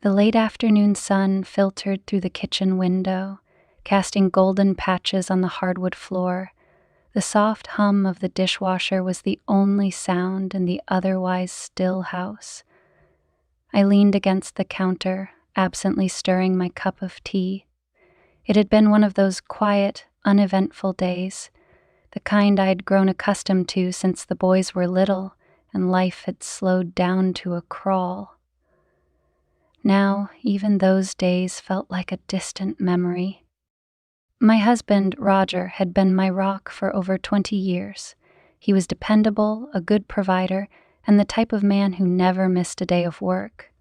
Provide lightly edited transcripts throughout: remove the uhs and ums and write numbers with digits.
The late afternoon sun filtered through the kitchen window, casting golden patches on the hardwood floor. The soft hum of the dishwasher was the only sound in the otherwise still house. I leaned against the counter, absently stirring my cup of tea. It had been one of those quiet, uneventful days, the kind I'd grown accustomed to since the boys were little and life had slowed down to a crawl. Now, even those days felt like a distant memory. My husband, Roger, had been my rock for over 20 years. He was dependable, a good provider, and the type of man who never missed a day of work.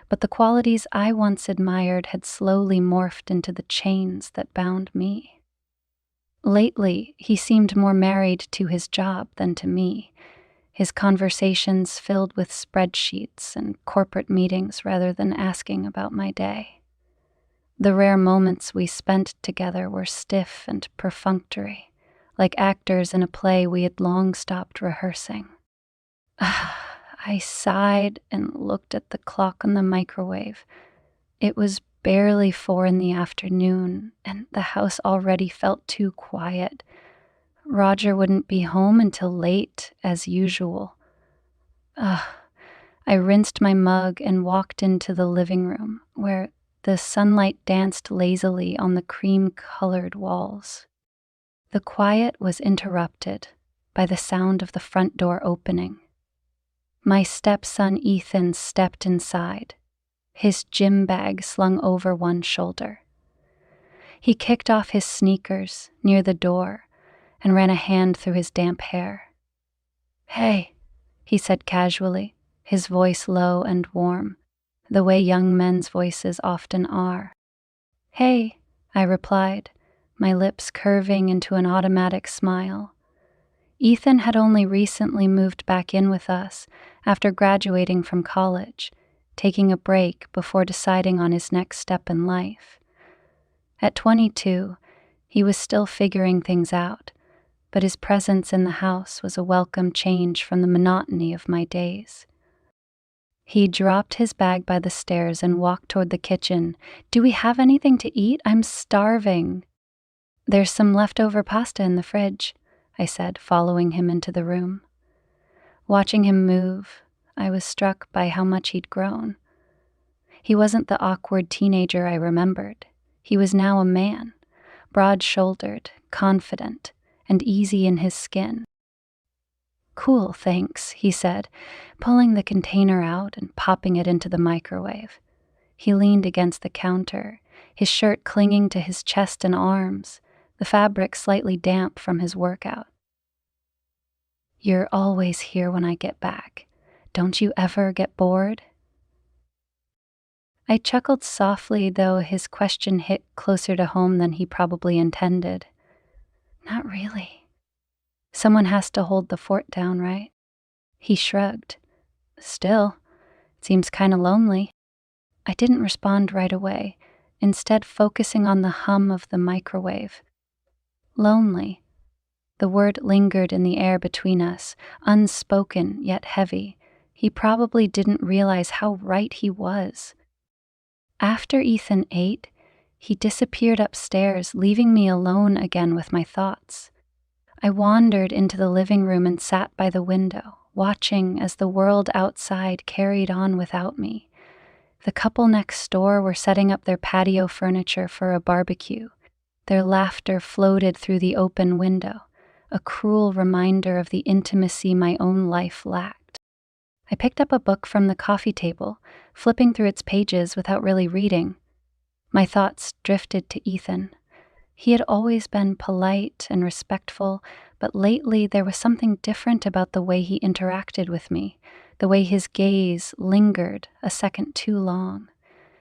But the qualities I once admired had slowly morphed into the chains that bound me. Lately, he seemed more married to his job than to me, his conversations filled with spreadsheets and corporate meetings rather than asking about my day. The rare moments we spent together were stiff and perfunctory, like actors in a play we had long stopped rehearsing. I sighed and looked at the clock on the microwave. It was barely 4 in the afternoon, and the house already felt too quiet. Roger wouldn't be home until late, as usual. I rinsed my mug and walked into the living room, where the sunlight danced lazily on the cream-colored walls. The quiet was interrupted by the sound of the front door opening. My stepson Ethan stepped inside, his gym bag slung over one shoulder. He kicked off his sneakers near the door and ran a hand through his damp hair. "Hey," he said casually, his voice low and warm, the way young men's voices often are. "Hey," I replied, my lips curving into an automatic smile. Ethan had only recently moved back in with us after graduating from college, taking a break before deciding on his next step in life. At 22, he was still figuring things out, but his presence in the house was a welcome change from the monotony of my days. He dropped his bag by the stairs and walked toward the kitchen. "Do we have anything to eat? I'm starving." "There's some leftover pasta in the fridge," I said, following him into the room. Watching him move, I was struck by how much he'd grown. He wasn't the awkward teenager I remembered. He was now a man, broad-shouldered, confident, and easy in his skin. "Cool, thanks," he said, pulling the container out and popping it into the microwave. He leaned against the counter, his shirt clinging to his chest and arms, the fabric slightly damp from his workout. "You're always here when I get back. Don't you ever get bored?" I chuckled softly, though his question hit closer to home than he probably intended. "Not really. Someone has to hold the fort down, right?" He shrugged. "Still, it seems kinda lonely." I didn't respond right away, instead focusing on the hum of the microwave. Lonely. The word lingered in the air between us, unspoken yet heavy. He probably didn't realize how right he was. After Ethan ate, he disappeared upstairs, leaving me alone again with my thoughts. I wandered into the living room and sat by the window, watching as the world outside carried on without me. The couple next door were setting up their patio furniture for a barbecue. Their laughter floated through the open window, a cruel reminder of the intimacy my own life lacked. I picked up a book from the coffee table, flipping through its pages without really reading. My thoughts drifted to Ethan. He had always been polite and respectful, but lately there was something different about the way he interacted with me, the way his gaze lingered a second too long,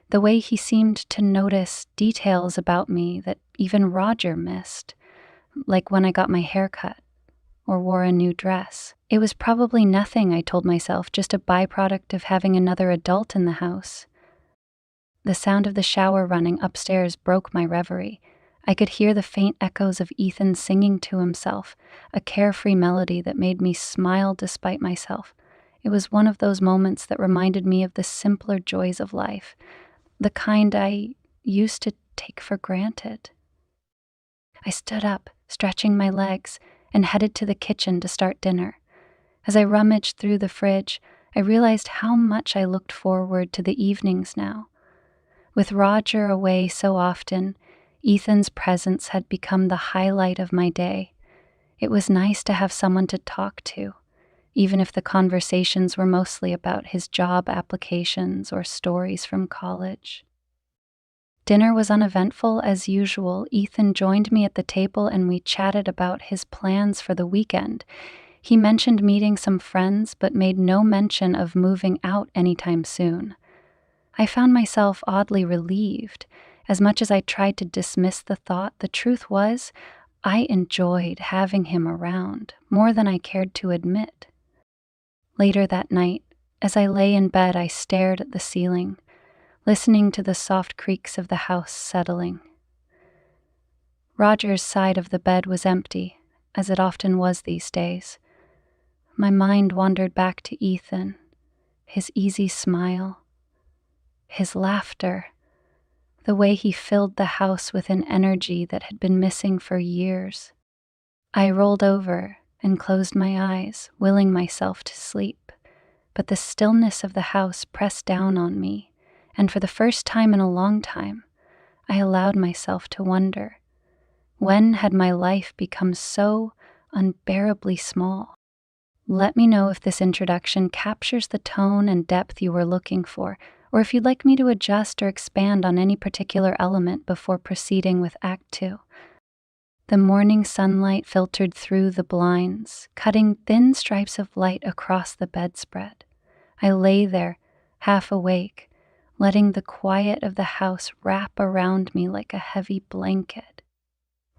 the way he seemed to notice details about me that even Roger missed, like when I got my hair cut or wore a new dress. It was probably nothing, I told myself, just a byproduct of having another adult in the house. The sound of the shower running upstairs broke my reverie. I could hear the faint echoes of Ethan singing to himself, a carefree melody that made me smile despite myself. It was one of those moments that reminded me of the simpler joys of life, the kind I used to take for granted. I stood up, stretching my legs, and headed to the kitchen to start dinner. As I rummaged through the fridge, I realized how much I looked forward to the evenings now. With Roger away so often, Ethan's presence had become the highlight of my day. It was nice to have someone to talk to, even if the conversations were mostly about his job applications or stories from college. Dinner was uneventful as usual. Ethan joined me at the table and we chatted about his plans for the weekend. He mentioned meeting some friends, but made no mention of moving out anytime soon. I found myself oddly relieved. As much as I tried to dismiss the thought, the truth was, I enjoyed having him around, more than I cared to admit. Later that night, as I lay in bed, I stared at the ceiling, listening to the soft creaks of the house settling. Roger's side of the bed was empty, as it often was these days. My mind wandered back to Ethan, his easy smile, his laughter, the way he filled the house with an energy that had been missing for years. I rolled over and closed my eyes, willing myself to sleep, but the stillness of the house pressed down on me, and for the first time in a long time, I allowed myself to wonder, when had my life become so unbearably small? Let me know if this introduction captures the tone and depth you were looking for, or if you'd like me to adjust or expand on any particular element before proceeding with Act 2. The morning sunlight filtered through the blinds, cutting thin stripes of light across the bedspread. I lay there, half awake, letting the quiet of the house wrap around me like a heavy blanket.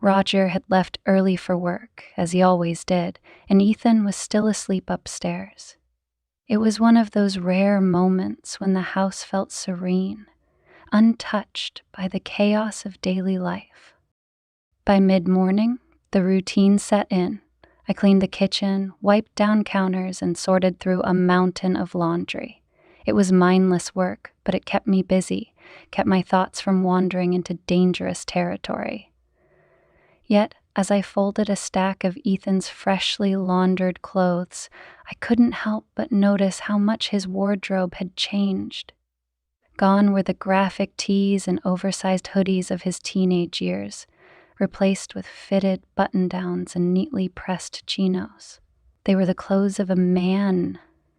Roger had left early for work, as he always did, and Ethan was still asleep upstairs. It was one of those rare moments when the house felt serene, untouched by the chaos of daily life. By mid-morning, the routine set in. I cleaned the kitchen, wiped down counters, and sorted through a mountain of laundry. It was mindless work, but it kept me busy, kept my thoughts from wandering into dangerous territory. Yet, as I folded a stack of Ethan's freshly laundered clothes, I couldn't help but notice how much his wardrobe had changed. Gone were the graphic tees and oversized hoodies of his teenage years, replaced with fitted button-downs and neatly pressed chinos. They were the clothes of a man,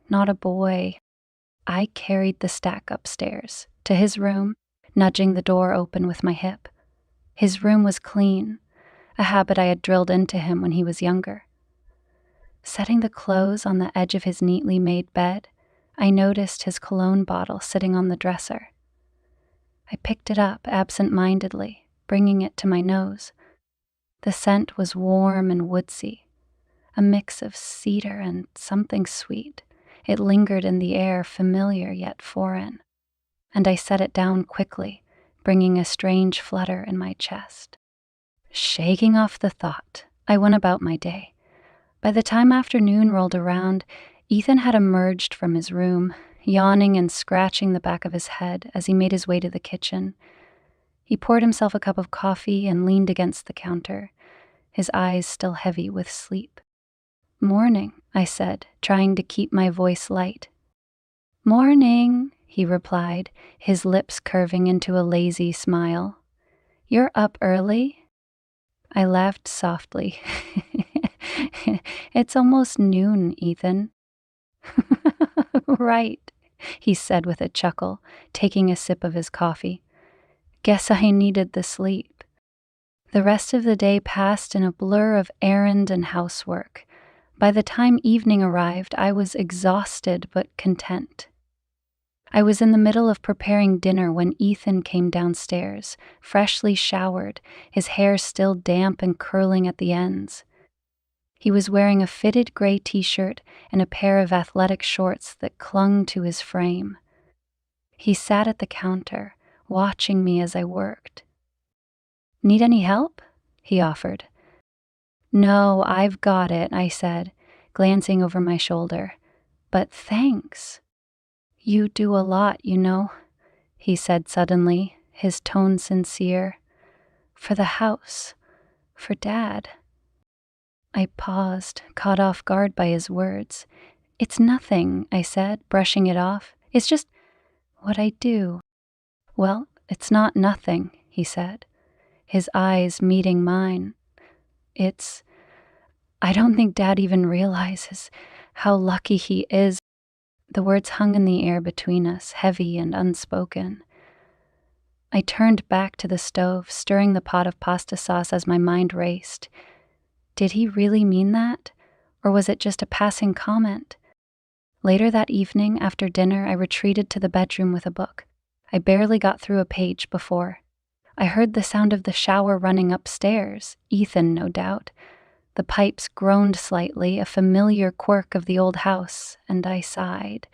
not a boy. I carried the stack upstairs, to his room, nudging the door open with my hip. His room was clean, a habit I had drilled into him when he was younger. Setting the clothes on the edge of his neatly made bed, I noticed his cologne bottle sitting on the dresser. I picked it up absent-mindedly, bringing it to my nose. The scent was warm and woodsy, a mix of cedar and something sweet. It lingered in the air, familiar yet foreign, and I set it down quickly, bringing a strange flutter in my chest. Shaking off the thought, I went about my day. By the time afternoon rolled around, Ethan had emerged from his room, yawning and scratching the back of his head as he made his way to the kitchen. He poured himself a cup of coffee and leaned against the counter, his eyes still heavy with sleep. "Morning," I said, trying to keep my voice light. "Morning," he replied, his lips curving into a lazy smile. "You're up early?" I laughed softly. "It's almost noon, Ethan." "Right," he said with a chuckle, taking a sip of his coffee. "Guess I needed the sleep." The rest of the day passed in a blur of errand and housework. By the time evening arrived, I was exhausted but content. I was in the middle of preparing dinner when Ethan came downstairs, freshly showered, his hair still damp and curling at the ends. He was wearing a fitted gray t-shirt and a pair of athletic shorts that clung to his frame. He sat at the counter, watching me as I worked. "Need any help?" he offered. "No, I've got it," I said, glancing over my shoulder. But thanks. You do a lot, he said suddenly, his tone sincere. For the house. For Dad. I paused, caught off guard by his words. It's nothing, I said, brushing it off. It's just what I do. Well, it's not nothing, he said, his eyes meeting mine. I don't think Dad even realizes how lucky he is. The words hung in the air between us, heavy and unspoken. I turned back to the stove, stirring the pot of pasta sauce as my mind raced. Did he really mean that? Or was it just a passing comment? Later that evening, after dinner, I retreated to the bedroom with a book. I barely got through a page before I heard the sound of the shower running upstairs, Ethan, no doubt. The pipes groaned slightly, a familiar quirk of the old house, and I sighed,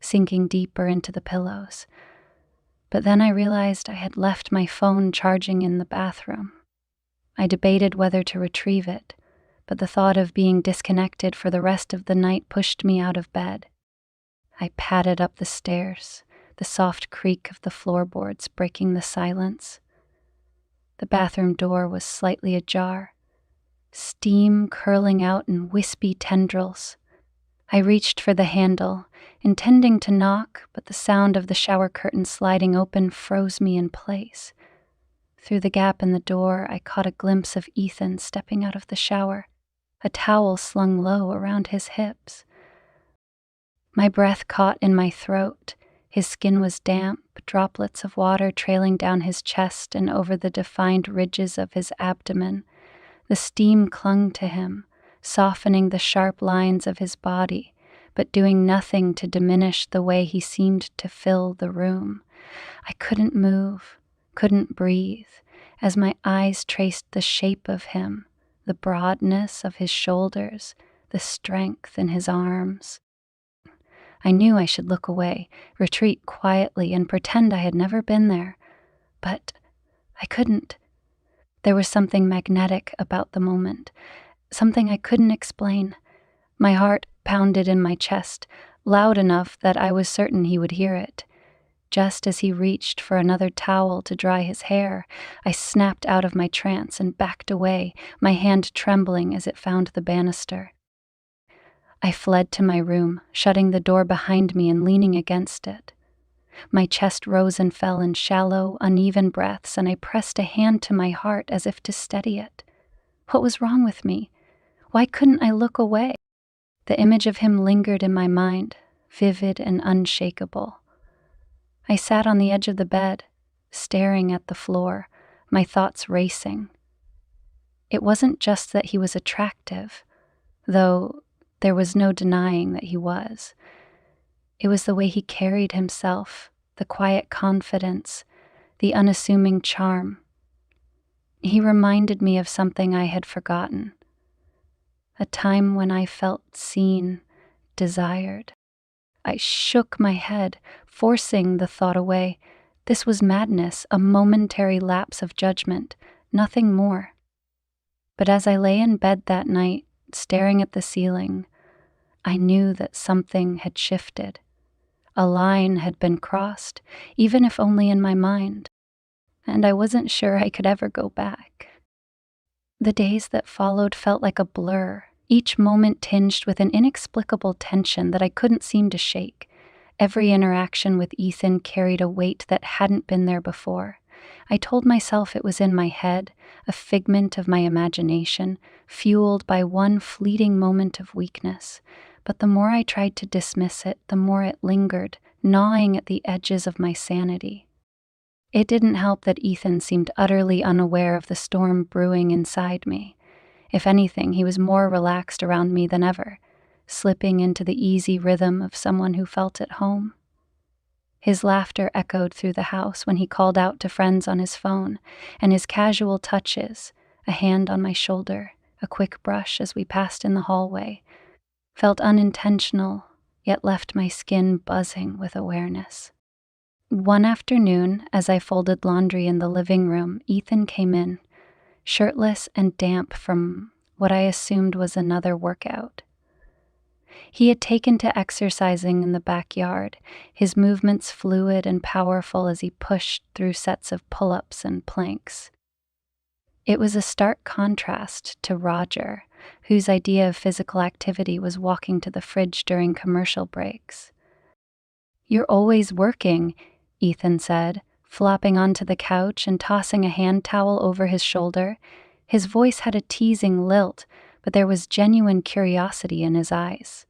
sinking deeper into the pillows. But then I realized I had left my phone charging in the bathroom. I debated whether to retrieve it, but the thought of being disconnected for the rest of the night pushed me out of bed. I padded up the stairs, the soft creak of the floorboards breaking the silence. The bathroom door was slightly ajar, steam curling out in wispy tendrils. I reached for the handle, intending to knock, but the sound of the shower curtain sliding open froze me in place. Through the gap in the door, I caught a glimpse of Ethan stepping out of the shower, a towel slung low around his hips. My breath caught in my throat. His skin was damp, droplets of water trailing down his chest and over the defined ridges of his abdomen. The steam clung to him, softening the sharp lines of his body, but doing nothing to diminish the way he seemed to fill the room. I couldn't move, couldn't breathe, as my eyes traced the shape of him, the broadness of his shoulders, the strength in his arms. I knew I should look away, retreat quietly, and pretend I had never been there. But I couldn't. There was something magnetic about the moment, something I couldn't explain. My heart pounded in my chest, loud enough that I was certain he would hear it. Just as he reached for another towel to dry his hair, I snapped out of my trance and backed away, my hand trembling as it found the banister. I fled to my room, shutting the door behind me and leaning against it. My chest rose and fell in shallow, uneven breaths, and I pressed a hand to my heart as if to steady it. What was wrong with me? Why couldn't I look away? The image of him lingered in my mind, vivid and unshakable. I sat on the edge of the bed, staring at the floor, my thoughts racing. It wasn't just that he was attractive, though there was no denying that he was. It was the way he carried himself, the quiet confidence, the unassuming charm. He reminded me of something I had forgotten, a time when I felt seen, desired. I shook my head, forcing the thought away. This was madness, a momentary lapse of judgment, nothing more. But as I lay in bed that night, staring at the ceiling, I knew that something had shifted. A line had been crossed, even if only in my mind, and I wasn't sure I could ever go back. The days that followed felt like a blur, each moment tinged with an inexplicable tension that I couldn't seem to shake. Every interaction with Ethan carried a weight that hadn't been there before. I told myself it was in my head, a figment of my imagination, fueled by one fleeting moment of weakness. But the more I tried to dismiss it, the more it lingered, gnawing at the edges of my sanity. It didn't help that Ethan seemed utterly unaware of the storm brewing inside me. If anything, he was more relaxed around me than ever, slipping into the easy rhythm of someone who felt at home. His laughter echoed through the house when he called out to friends on his phone, and his casual touches, a hand on my shoulder, a quick brush as we passed in the hallway, felt unintentional, yet left my skin buzzing with awareness. One afternoon, as I folded laundry in the living room, Ethan came in, shirtless and damp from what I assumed was another workout. He had taken to exercising in the backyard, his movements fluid and powerful as he pushed through sets of pull-ups and planks. It was a stark contrast to Roger, whose idea of physical activity was walking to the fridge during commercial breaks. "You're always working," Ethan said, flopping onto the couch and tossing a hand towel over his shoulder. His voice had a teasing lilt, but there was genuine curiosity in his eyes.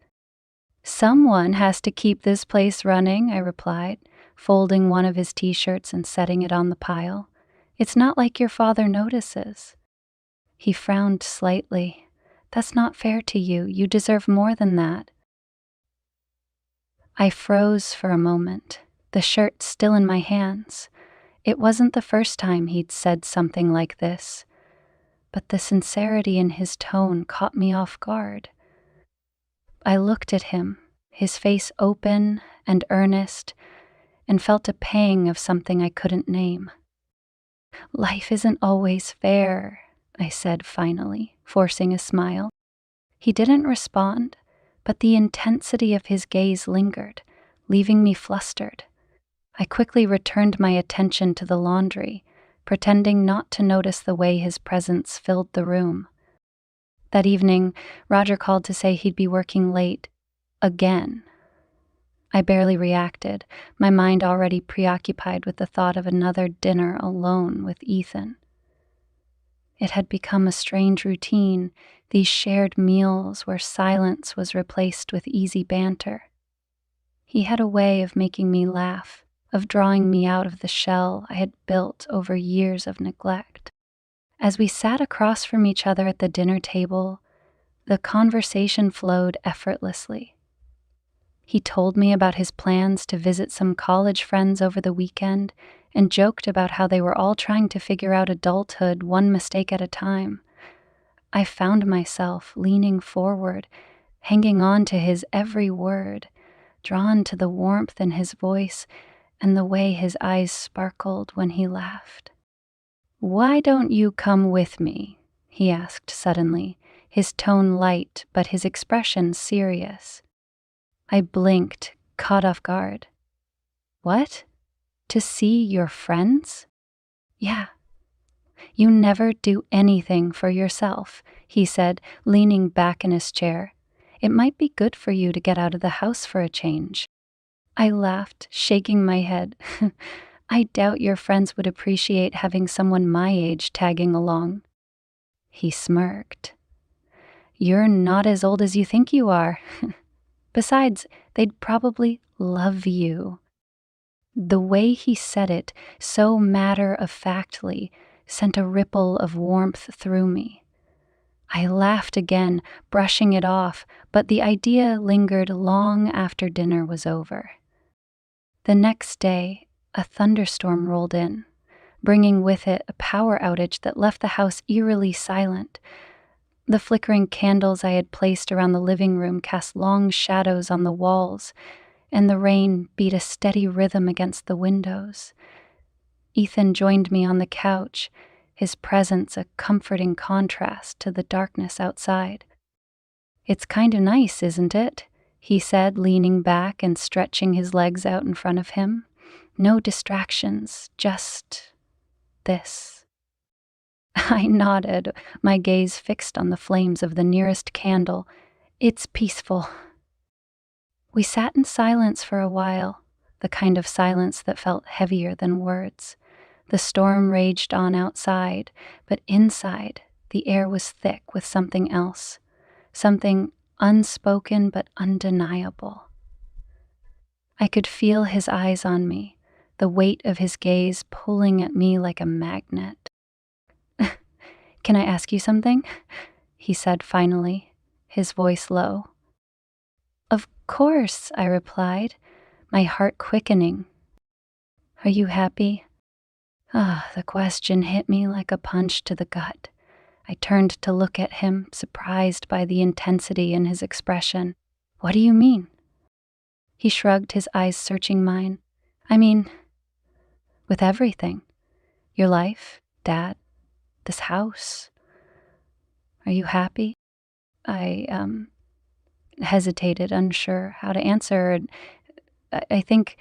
"Someone has to keep this place running," I replied, folding one of his t-shirts and setting it on the pile. "It's not like your father notices." He frowned slightly. "That's not fair to you. You deserve more than that." I froze for a moment, the shirt still in my hands. It wasn't the first time he'd said something like this, but the sincerity in his tone caught me off guard. I looked at him, his face open and earnest, and felt a pang of something I couldn't name. "Life isn't always fair," I said finally, forcing a smile. He didn't respond, but the intensity of his gaze lingered, leaving me flustered. I quickly returned my attention to the laundry, pretending not to notice the way his presence filled the room. That evening, Roger called to say he'd be working late. Again. I barely reacted, my mind already preoccupied with the thought of another dinner alone with Ethan. It had become a strange routine, these shared meals where silence was replaced with easy banter. He had a way of making me laugh, of drawing me out of the shell I had built over years of neglect. As we sat across from each other at the dinner table, the conversation flowed effortlessly. He told me about his plans to visit some college friends over the weekend and joked about how they were all trying to figure out adulthood one mistake at a time. I found myself leaning forward, hanging on to his every word, drawn to the warmth in his voice and the way his eyes sparkled when he laughed. "Why don't you come with me?" he asked suddenly, his tone light but his expression serious. I blinked, caught off guard. "What? To see your friends?" "Yeah." "You never do anything for yourself," he said, leaning back in his chair. "It might be good for you to get out of the house for a change." I laughed, shaking my head. "I doubt your friends would appreciate having someone my age tagging along." He smirked. "You're not as old as you think you are. Besides, they'd probably love you." The way he said it, so matter-of-factly, sent a ripple of warmth through me. I laughed again, brushing it off, but the idea lingered long after dinner was over. The next day, a thunderstorm rolled in, bringing with it a power outage that left the house eerily silent. The flickering candles I had placed around the living room cast long shadows on the walls, and the rain beat a steady rhythm against the windows. Ethan joined me on the couch, his presence a comforting contrast to the darkness outside. "It's kind of nice, isn't it?" he said, leaning back and stretching his legs out in front of him. "No distractions, just this." I nodded, my gaze fixed on the flames of the nearest candle. "It's peaceful." We sat in silence for a while, the kind of silence that felt heavier than words. The storm raged on outside, but inside, the air was thick with something else, something unspoken but undeniable. I could feel his eyes on me, the weight of his gaze pulling at me like a magnet. "Can I ask you something?" he said finally, his voice low. "Of course," I replied, my heart quickening. "Are you happy?" The question hit me like a punch to the gut. I turned to look at him, surprised by the intensity in his expression. "What do you mean?" He shrugged, his eyes searching mine. "I mean, with everything. Your life, Dad, this house. Are you happy?" I hesitated, unsure how to answer. And I think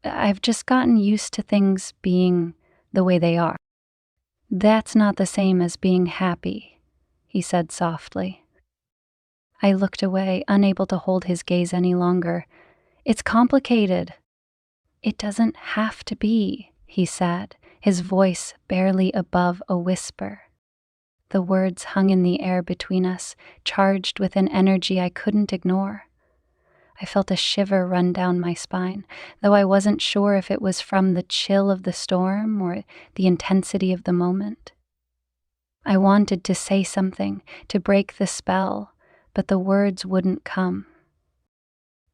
I've just gotten used to things being the way they are. That's not the same as being happy, he said softly. I looked away, unable to hold his gaze any longer. It's complicated. It doesn't have to be, he said, his voice barely above a whisper. The words hung in the air between us, charged with an energy I couldn't ignore. I felt a shiver run down my spine, though I wasn't sure if it was from the chill of the storm or the intensity of the moment. I wanted to say something, to break the spell, but the words wouldn't come.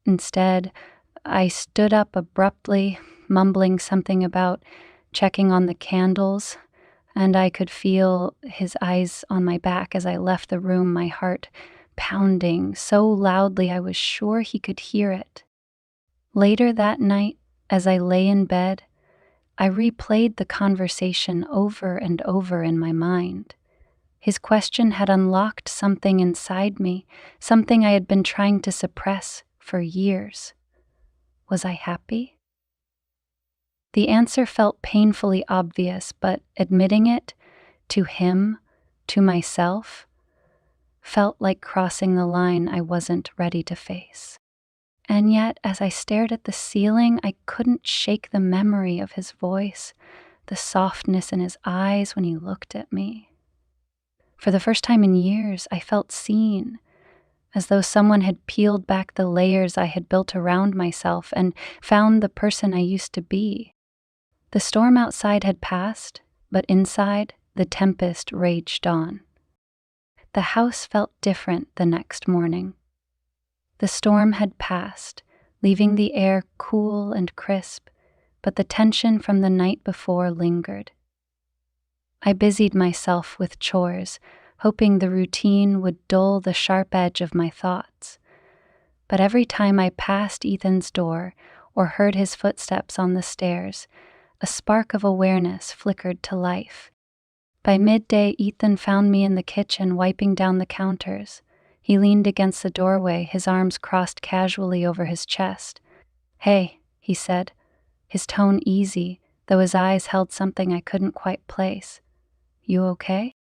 Instead, I stood up abruptly, mumbling something about checking on the candles, and I could feel his eyes on my back as I left the room, my heart pounding so loudly I was sure he could hear it. Later that night, as I lay in bed, I replayed the conversation over and over in my mind. His question had unlocked something inside me, something I had been trying to suppress for years. Was I happy? The answer felt painfully obvious, but admitting it, to him, to myself, felt like crossing the line I wasn't ready to face. And yet, as I stared at the ceiling, I couldn't shake the memory of his voice, the softness in his eyes when he looked at me. For the first time in years, I felt seen, as though someone had peeled back the layers I had built around myself and found the person I used to be. The storm outside had passed, but inside, the tempest raged on. The house felt different the next morning. The storm had passed, leaving the air cool and crisp, but the tension from the night before lingered. I busied myself with chores, hoping the routine would dull the sharp edge of my thoughts. But every time I passed Ethan's door or heard his footsteps on the stairs, a spark of awareness flickered to life. By midday, Ethan found me in the kitchen wiping down the counters. He leaned against the doorway, his arms crossed casually over his chest. "Hey," he said, his tone easy, though his eyes held something I couldn't quite place. "You okay?"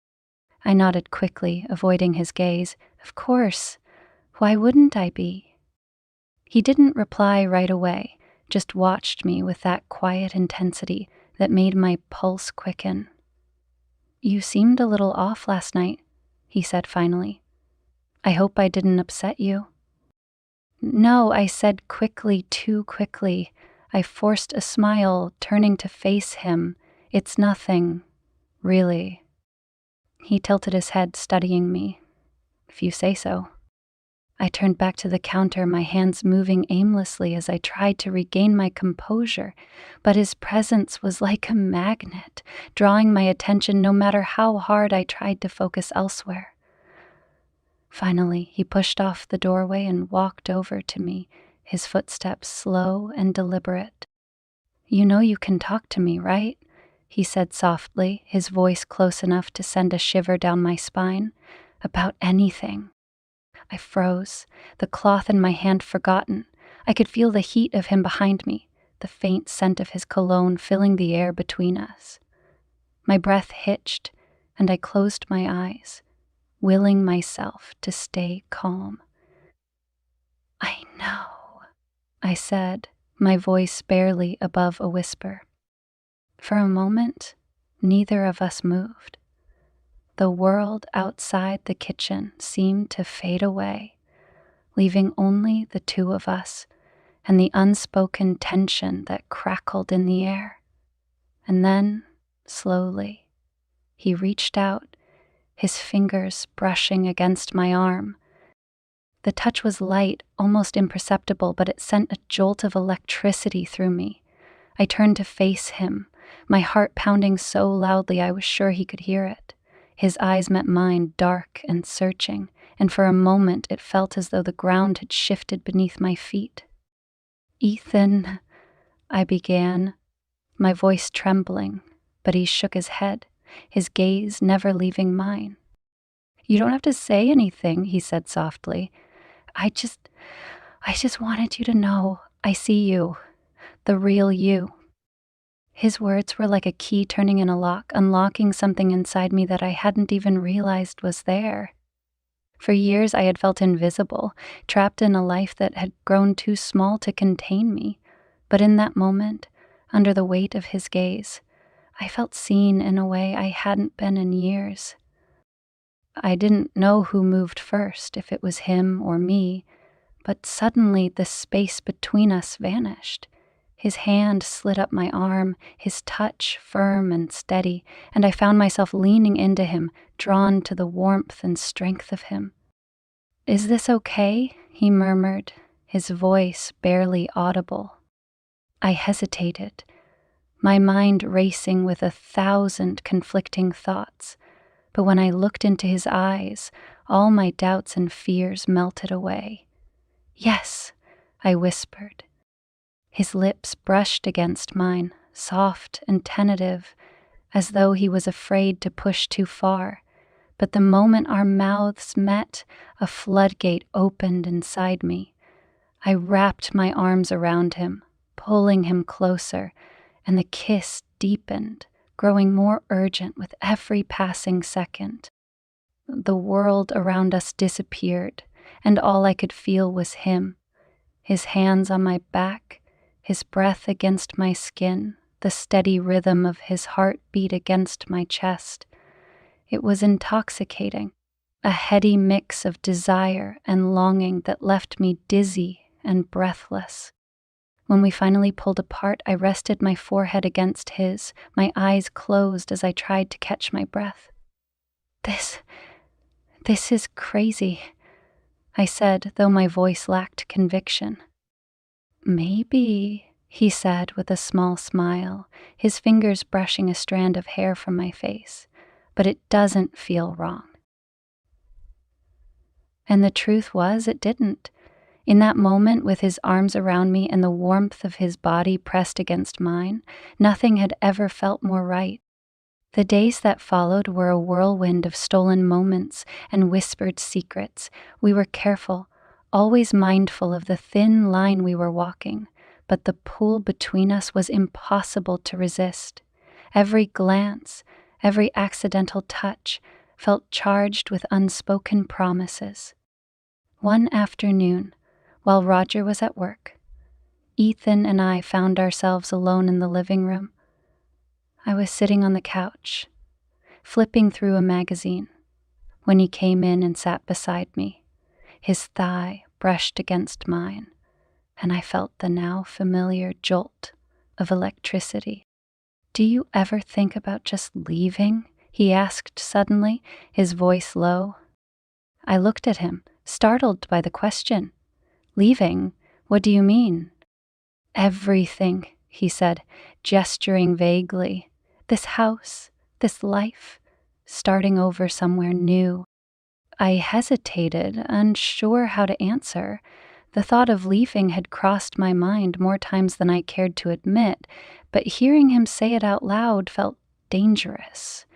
I nodded quickly, avoiding his gaze. "Of course. Why wouldn't I be?" He didn't reply right away, just watched me with that quiet intensity that made my pulse quicken. "You seemed a little off last night," he said finally. "I hope I didn't upset you." "No," I said quickly, too quickly. I forced a smile, turning to face him. "It's nothing, really." He tilted his head, studying me. "If you say so." I turned back to the counter, my hands moving aimlessly as I tried to regain my composure, but his presence was like a magnet, drawing my attention no matter how hard I tried to focus elsewhere. Finally, he pushed off the doorway and walked over to me, his footsteps slow and deliberate. "You know you can talk to me, right?" he said softly, his voice close enough to send a shiver down my spine. "About anything." I froze, the cloth in my hand forgotten. I could feel the heat of him behind me, the faint scent of his cologne filling the air between us. My breath hitched, and I closed my eyes, willing myself to stay calm. "I know," I said, my voice barely above a whisper. For a moment, neither of us moved. The world outside the kitchen seemed to fade away, leaving only the two of us and the unspoken tension that crackled in the air. And then, slowly, he reached out, his fingers brushing against my arm. The touch was light, almost imperceptible, but it sent a jolt of electricity through me. I turned to face him, my heart pounding so loudly I was sure he could hear it. His eyes met mine, dark and searching, and for a moment it felt as though the ground had shifted beneath my feet. "Ethan," I began, my voice trembling, but he shook his head, his gaze never leaving mine. "You don't have to say anything," he said softly. I just I just wanted you to know I see you, the real you." His words were like a key turning in a lock, unlocking something inside me that I hadn't even realized was there. For years, I had felt invisible, trapped in a life that had grown too small to contain me. But in that moment, under the weight of his gaze, I felt seen in a way I hadn't been in years. I didn't know who moved first, if it was him or me, but suddenly the space between us vanished. His hand slid up my arm, his touch firm and steady, and I found myself leaning into him, drawn to the warmth and strength of him. "Is this okay?" he murmured, his voice barely audible. I hesitated, my mind racing with 1,000 conflicting thoughts. But when I looked into his eyes, all my doubts and fears melted away. "Yes," I whispered. His lips brushed against mine, soft and tentative, as though he was afraid to push too far. But the moment our mouths met, a floodgate opened inside me. I wrapped my arms around him, pulling him closer, and the kiss deepened, growing more urgent with every passing second. The world around us disappeared, and all I could feel was him, his hands on my back, his breath against my skin, the steady rhythm of his heartbeat against my chest. It was intoxicating, a heady mix of desire and longing that left me dizzy and breathless. When we finally pulled apart, I rested my forehead against his, my eyes closed as I tried to catch my breath. This is crazy," I said, though my voice lacked conviction. "Maybe," he said with a small smile, his fingers brushing a strand of hair from my face, "but it doesn't feel wrong." And the truth was, it didn't. In that moment, with his arms around me and the warmth of his body pressed against mine, nothing had ever felt more right. The days that followed were a whirlwind of stolen moments and whispered secrets. We were careful, always mindful of the thin line we were walking, but the pull between us was impossible to resist. Every glance, every accidental touch felt charged with unspoken promises. One afternoon, while Roger was at work, Ethan and I found ourselves alone in the living room. I was sitting on the couch, flipping through a magazine, when he came in and sat beside me. His thigh brushed against mine, and I felt the now familiar jolt of electricity. "Do you ever think about just leaving?" he asked suddenly, his voice low. I looked at him, startled by the question. "Leaving? What do you mean?" "Everything," he said, gesturing vaguely. "This house, this life, starting over somewhere new." I hesitated, unsure how to answer. The thought of leaving had crossed my mind more times than I cared to admit, but hearing him say it out loud felt dangerous.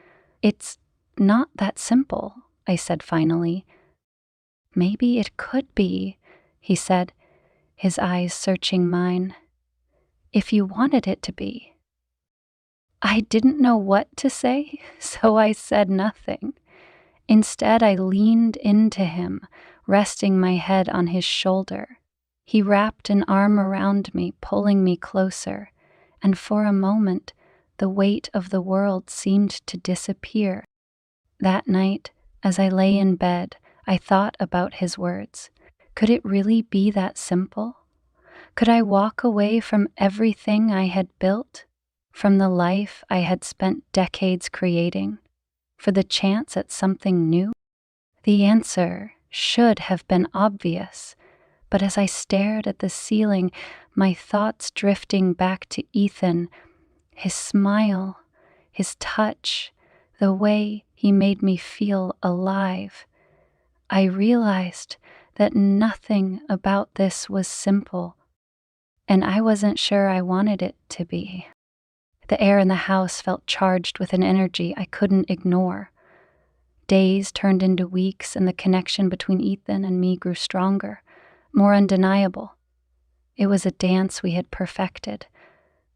"It's not that simple," I said finally. "Maybe it could be," he said, his eyes searching mine, "if you wanted it to be." I didn't know what to say, so I said nothing. Instead, I leaned into him, resting my head on his shoulder. He wrapped an arm around me, pulling me closer, and for a moment, the weight of the world seemed to disappear. That night, as I lay in bed, I thought about his words. Could it really be that simple? Could I walk away from everything I had built, from the life I had spent decades creating, for the chance at something new? The answer should have been obvious, but as I stared at the ceiling, my thoughts drifting back to Ethan, his smile, his touch, the way he made me feel alive, I realized that nothing about this was simple, and I wasn't sure I wanted it to be. The air in the house felt charged with an energy I couldn't ignore. Days turned into weeks, and the connection between Ethan and me grew stronger. more undeniable. It was a dance we had perfected,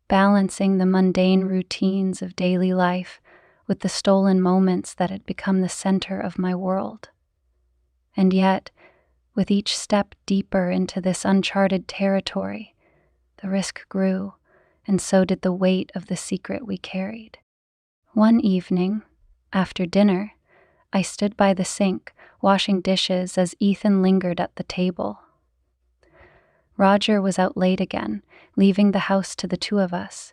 balancing the mundane routines of daily life with the stolen moments that had become the center of my world. And yet, with each step deeper into this uncharted territory, the risk grew, and so did the weight of the secret we carried. One evening, after dinner, I stood by the sink, washing dishes as Ethan lingered at the table. Roger was out late again, leaving the house to the two of us.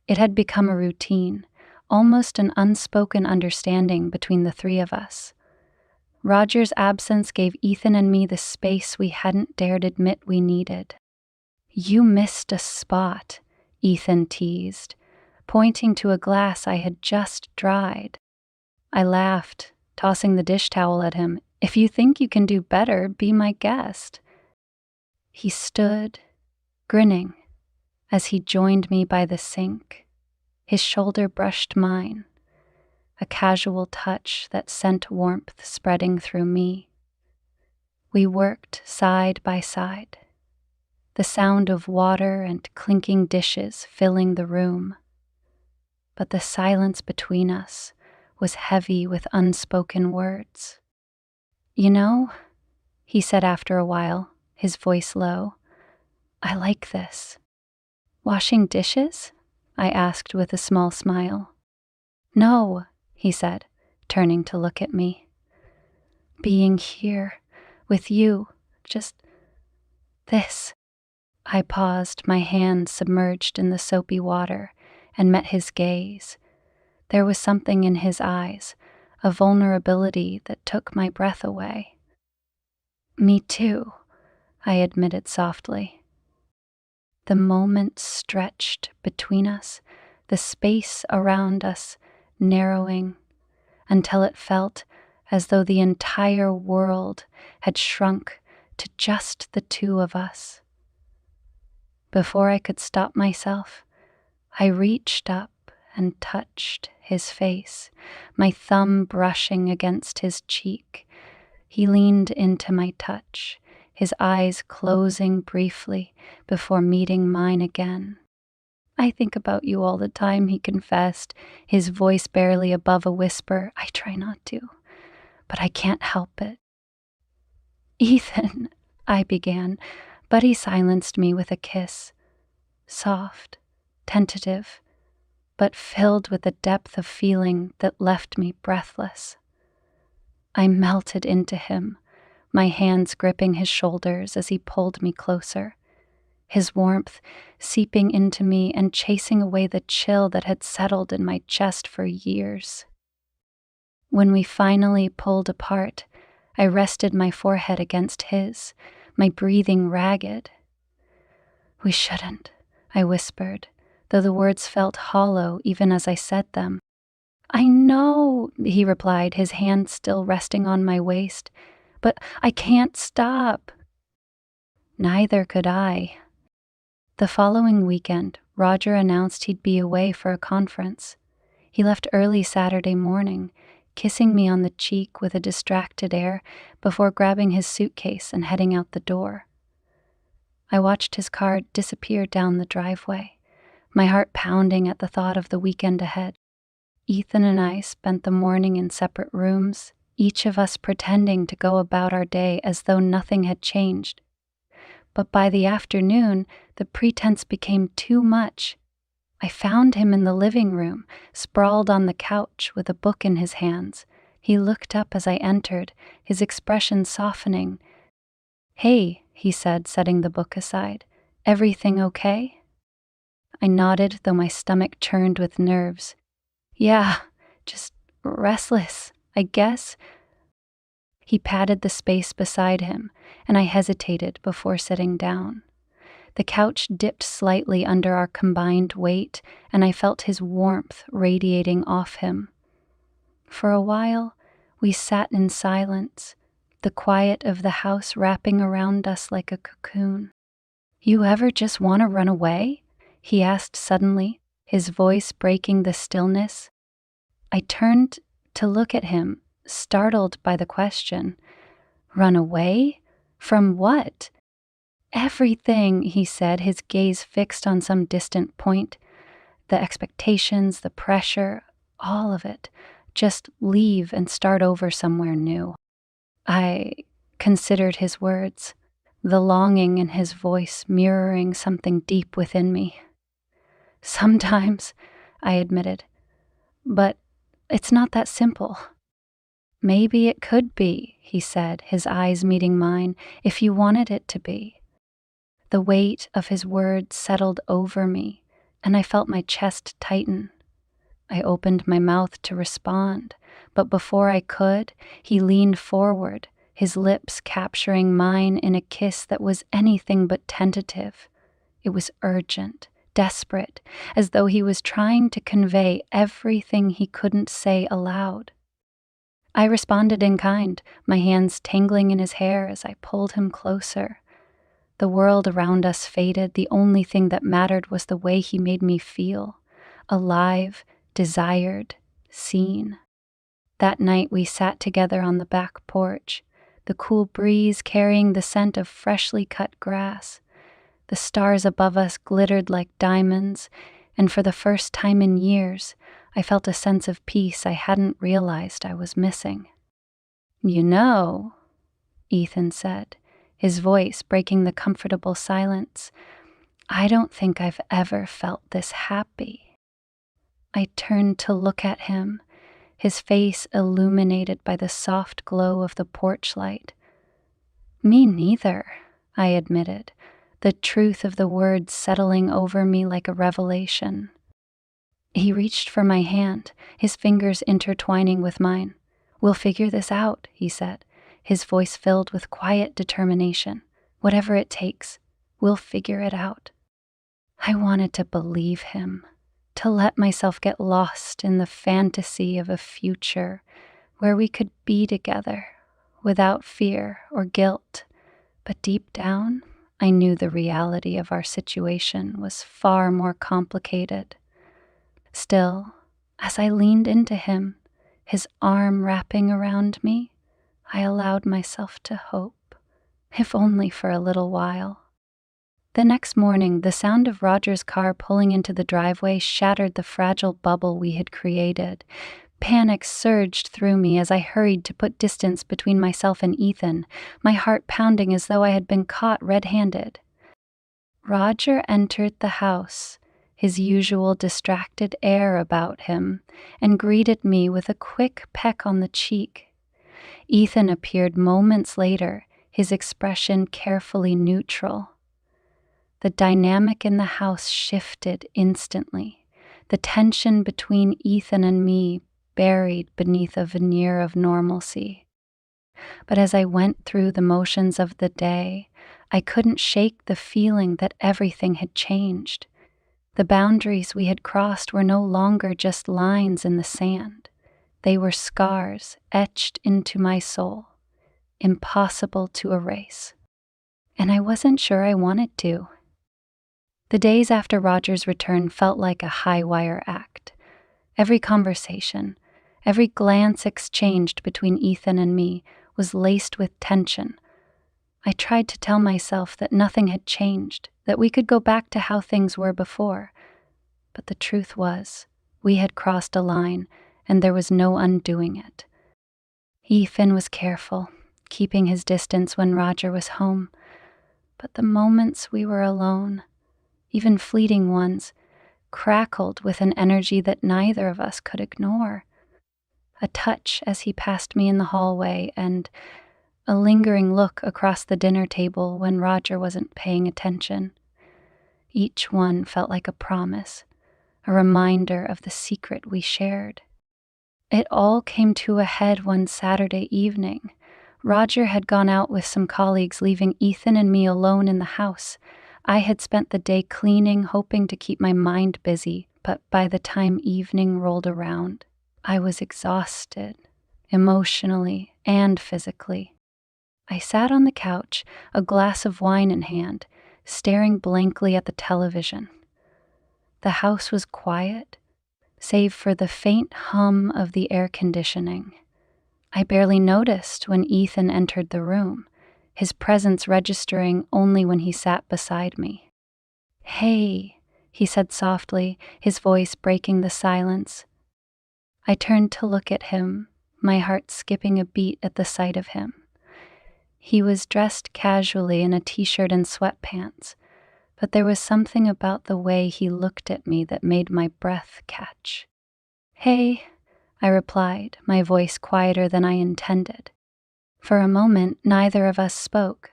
It had become a routine, almost an unspoken understanding between the three of us. Roger's absence gave Ethan and me the space we hadn't dared admit we needed. "You missed a spot," Ethan teased, pointing to a glass I had just dried. I laughed, tossing the dish towel at him. "If you think you can do better, be my guest." He stood, grinning, as he joined me by the sink. His shoulder brushed mine, a casual touch that sent warmth spreading through me. We worked side by side, the sound of water and clinking dishes filling the room. But the silence between us was heavy with unspoken words. "You know," he said after a while, his voice low, "I like this." "Washing dishes?" I asked with a small smile. "No," he said, turning to look at me. "Being here, with you, just this." I paused, my hand submerged in the soapy water, and met his gaze. There was something in his eyes, a vulnerability that took my breath away. "Me too," I admitted softly. The moment stretched between us, the space around us narrowing, until it felt as though the entire world had shrunk to just the two of us. Before I could stop myself, I reached up and touched his face, my thumb brushing against his cheek. He leaned into my touch, his eyes closing briefly before meeting mine again. "I think about you all the time," he confessed, his voice barely above a whisper. "I try not to, but I can't help it." "Ethan," I began, but he silenced me with a kiss, soft, tentative, but filled with a depth of feeling that left me breathless. I melted into him, my hands gripping his shoulders as he pulled me closer, his warmth seeping into me and chasing away the chill that had settled in my chest for years. When we finally pulled apart, I rested my forehead against his, my breathing ragged. "We shouldn't," I whispered, though the words felt hollow even as I said them. "I know," he replied, his hand still resting on my waist, "but I can't stop." Neither could I. The following weekend, Roger announced he'd be away for a conference. He left early Saturday morning, kissing me on the cheek with a distracted air before grabbing his suitcase and heading out the door. I watched his car disappear down the driveway, my heart pounding at the thought of the weekend ahead. Ethan and I spent the morning in separate rooms, each of us pretending to go about our day as though nothing had changed. But by the afternoon, the pretense became too much. I found him in the living room, sprawled on the couch with a book in his hands. He looked up as I entered, his expression softening. "Hey," he said, setting the book aside. "Everything okay?" I nodded, though my stomach churned with nerves. "Yeah, just restless, I guess." He patted the space beside him, and I hesitated before sitting down. The couch dipped slightly under our combined weight, and I felt his warmth radiating off him. For a while, we sat in silence, the quiet of the house wrapping around us like a cocoon. "You ever just want to run away?" he asked suddenly, his voice breaking the stillness. I turned to look at him, startled by the question. "Run away? From what?" Everything, he said, his gaze fixed on some distant point. The expectations, the pressure, all of it. Just leave and start over somewhere new. I considered his words, the longing in his voice mirroring something deep within me. Sometimes, I admitted, but it's not that simple. Maybe it could be, he said, his eyes meeting mine, if you wanted it to be. The weight of his words settled over me, and I felt my chest tighten. I opened my mouth to respond, but before I could, he leaned forward, his lips capturing mine in a kiss that was anything but tentative. It was urgent, desperate, as though he was trying to convey everything he couldn't say aloud. I responded in kind, my hands tangling in his hair as I pulled him closer. The world around us faded. The only thing that mattered was the way he made me feel, alive, desired, seen. That night we sat together on the back porch, the cool breeze carrying the scent of freshly cut grass. The stars above us glittered like diamonds, and for the first time in years, I felt a sense of peace I hadn't realized I was missing. "You know," Ethan said, his voice breaking the comfortable silence, "I don't think I've ever felt this happy." I turned to look at him, his face illuminated by the soft glow of the porch light. "Me neither," I admitted, the truth of the words settling over me like a revelation. He reached for my hand, his fingers intertwining with mine. "We'll figure this out," he said, his voice filled with quiet determination. "Whatever it takes, we'll figure it out." I wanted to believe him, to let myself get lost in the fantasy of a future where we could be together without fear or guilt. But deep down, I knew the reality of our situation was far more complicated. Still, as I leaned into him, his arm wrapping around me, I allowed myself to hope, if only for a little while. The next morning, the sound of Roger's car pulling into the driveway shattered the fragile bubble we had created. Panic surged through me as I hurried to put distance between myself and Ethan, my heart pounding as though I had been caught red-handed. Roger entered the house, his usual distracted air about him, and greeted me with a quick peck on the cheek. Ethan appeared moments later, his expression carefully neutral. The dynamic in the house shifted instantly, the tension between Ethan and me buried beneath a veneer of normalcy. But as I went through the motions of the day, I couldn't shake the feeling that everything had changed. The boundaries we had crossed were no longer just lines in the sand. They were scars etched into my soul, impossible to erase. And I wasn't sure I wanted to. The days after Roger's return felt like a high-wire act. Every conversation, every glance exchanged between Ethan and me was laced with tension. I tried to tell myself that nothing had changed, that we could go back to how things were before. But the truth was, we had crossed a line, and there was no undoing it. Ethan was careful, keeping his distance when Roger was home. But the moments we were alone, even fleeting ones, crackled with an energy that neither of us could ignore. A touch as he passed me in the hallway, and a lingering look across the dinner table when Roger wasn't paying attention. Each one felt like a promise, a reminder of the secret we shared. It all came to a head one Saturday evening. Roger had gone out with some colleagues, leaving Ethan and me alone in the house. I had spent the day cleaning, hoping to keep my mind busy, but by the time evening rolled around, I was exhausted, emotionally and physically. I sat on the couch, a glass of wine in hand, staring blankly at the television. The house was quiet, save for the faint hum of the air conditioning. I barely noticed when Ethan entered the room, his presence registering only when he sat beside me. "Hey," he said softly, his voice breaking the silence. I turned to look at him, my heart skipping a beat at the sight of him. He was dressed casually in a t-shirt and sweatpants, but there was something about the way he looked at me that made my breath catch. "Hey," I replied, my voice quieter than I intended. For a moment, neither of us spoke.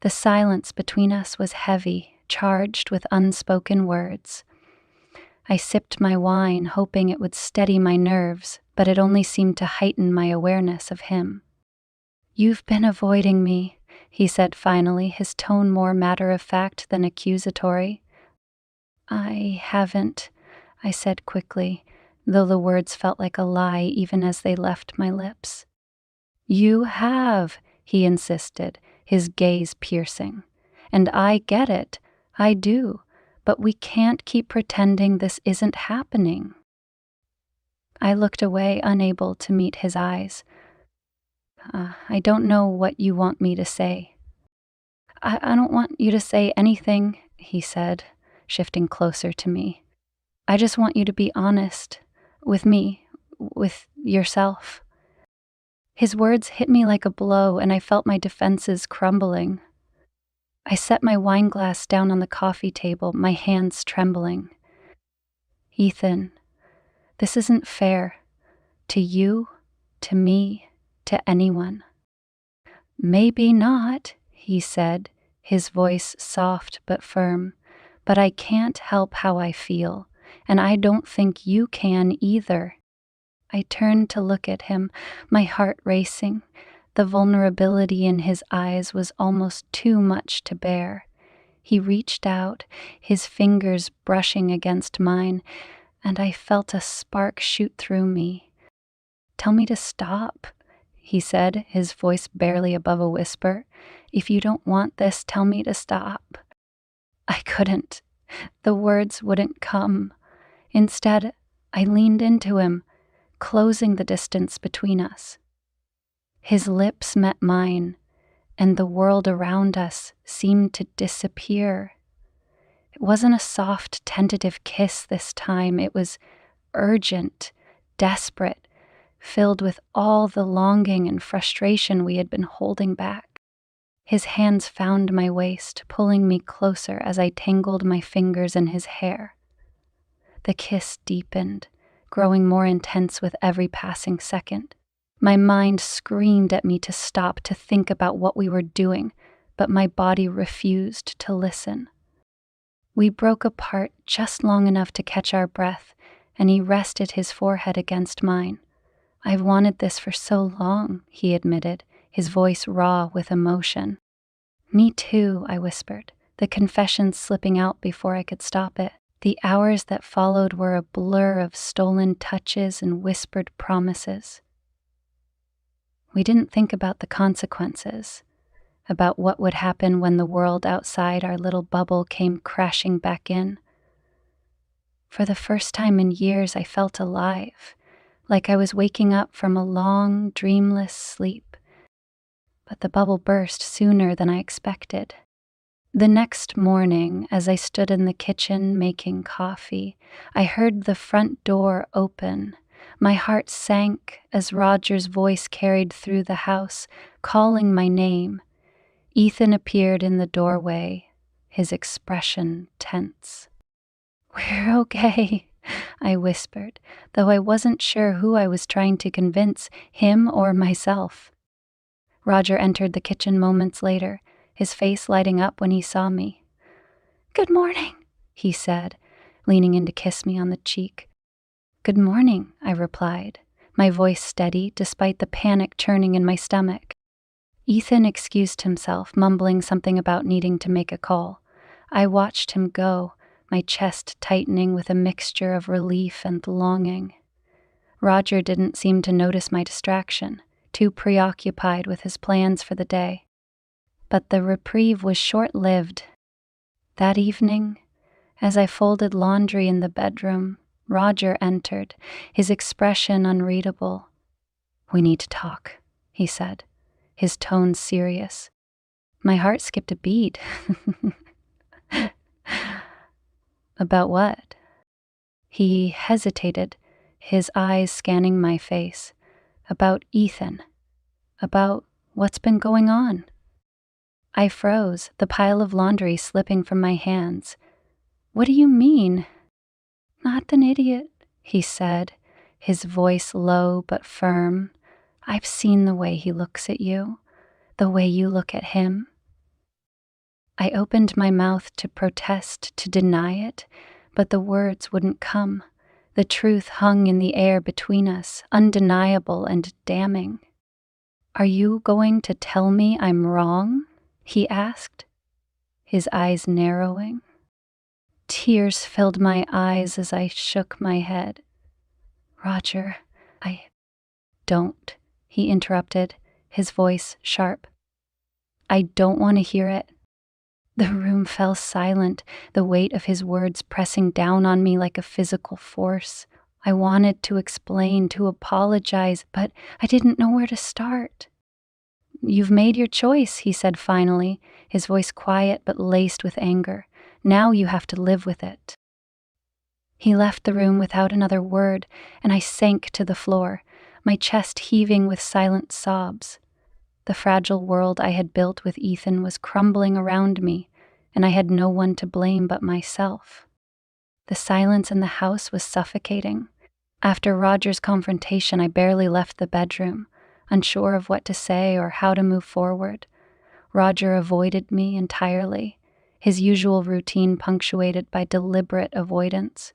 The silence between us was heavy, charged with unspoken words. I sipped my wine, hoping it would steady my nerves, but it only seemed to heighten my awareness of him. "You've been avoiding me," he said finally, his tone more matter-of-fact than accusatory. "I haven't," I said quickly, though the words felt like a lie even as they left my lips. "You have," he insisted, his gaze piercing. "And I get it. I do. But we can't keep pretending this isn't happening." I looked away, unable to meet his eyes. I don't know what you want me to say." I don't want you to say anything," he said, shifting closer to me. "I just want you to be honest with me, with yourself." His words hit me like a blow, and I felt my defenses crumbling. I set my wine glass down on the coffee table, my hands trembling. "Ethan, this isn't fair. To you, to me, to anyone." "Maybe not," he said, his voice soft but firm, "but I can't help how I feel, and I don't think you can either." I turned to look at him, my heart racing. The vulnerability in his eyes was almost too much to bear. He reached out, his fingers brushing against mine, and I felt a spark shoot through me. "Tell me to stop," he said, his voice barely above a whisper. "If you don't want this, tell me to stop." I couldn't. The words wouldn't come. Instead, I leaned into him, closing the distance between us. His lips met mine, and the world around us seemed to disappear. It wasn't a soft, tentative kiss this time. It was urgent, desperate, filled with all the longing and frustration we had been holding back. His hands found my waist, pulling me closer as I tangled my fingers in his hair. The kiss deepened, growing more intense with every passing second. My mind screamed at me to stop, to think about what we were doing, but my body refused to listen. We broke apart just long enough to catch our breath, and he rested his forehead against mine. "I've wanted this for so long," he admitted, his voice raw with emotion. "Me too," I whispered, the confession slipping out before I could stop it. The hours that followed were a blur of stolen touches and whispered promises. We didn't think about the consequences, about what would happen when the world outside our little bubble came crashing back in. For the first time in years, I felt alive, like I was waking up from a long, dreamless sleep. But the bubble burst sooner than I expected. The next morning, as I stood in the kitchen making coffee, I heard the front door open. My heart sank as Roger's voice carried through the house, calling my name. Ethan appeared in the doorway, his expression tense. "We're okay," I whispered, though I wasn't sure who I was trying to convince, him or myself. Roger entered the kitchen moments later, his face lighting up when he saw me. "Good morning," he said, leaning in to kiss me on the cheek. "Good morning," I replied, my voice steady despite the panic churning in my stomach. Ethan excused himself, mumbling something about needing to make a call. I watched him go, my chest tightening with a mixture of relief and longing. Roger didn't seem to notice my distraction, too preoccupied with his plans for the day. But the reprieve was short-lived. That evening, as I folded laundry in the bedroom, Roger entered, his expression unreadable. "We need to talk," he said, his tone serious. My heart skipped a beat. About what? He hesitated, his eyes scanning my face. About Ethan. About what's been going on. I froze, the pile of laundry slipping from my hands. What do you mean? Not an idiot, he said, his voice low but firm. I've seen the way he looks at you, the way you look at him. I opened my mouth to protest, to deny it, but the words wouldn't come. The truth hung in the air between us, undeniable and damning. Are you going to tell me I'm wrong? He asked, his eyes narrowing. Tears filled my eyes as I shook my head. Roger, I don't, he interrupted, his voice sharp. I don't want to hear it. The room fell silent, the weight of his words pressing down on me like a physical force. I wanted to explain, to apologize, but I didn't know where to start. You've made your choice, he said finally, his voice quiet but laced with anger. Now you have to live with it. He left the room without another word, and I sank to the floor, my chest heaving with silent sobs. The fragile world I had built with Ethan was crumbling around me, and I had no one to blame but myself. The silence in the house was suffocating. After Roger's confrontation, I barely left the bedroom, unsure of what to say or how to move forward. Roger avoided me entirely, his usual routine punctuated by deliberate avoidance.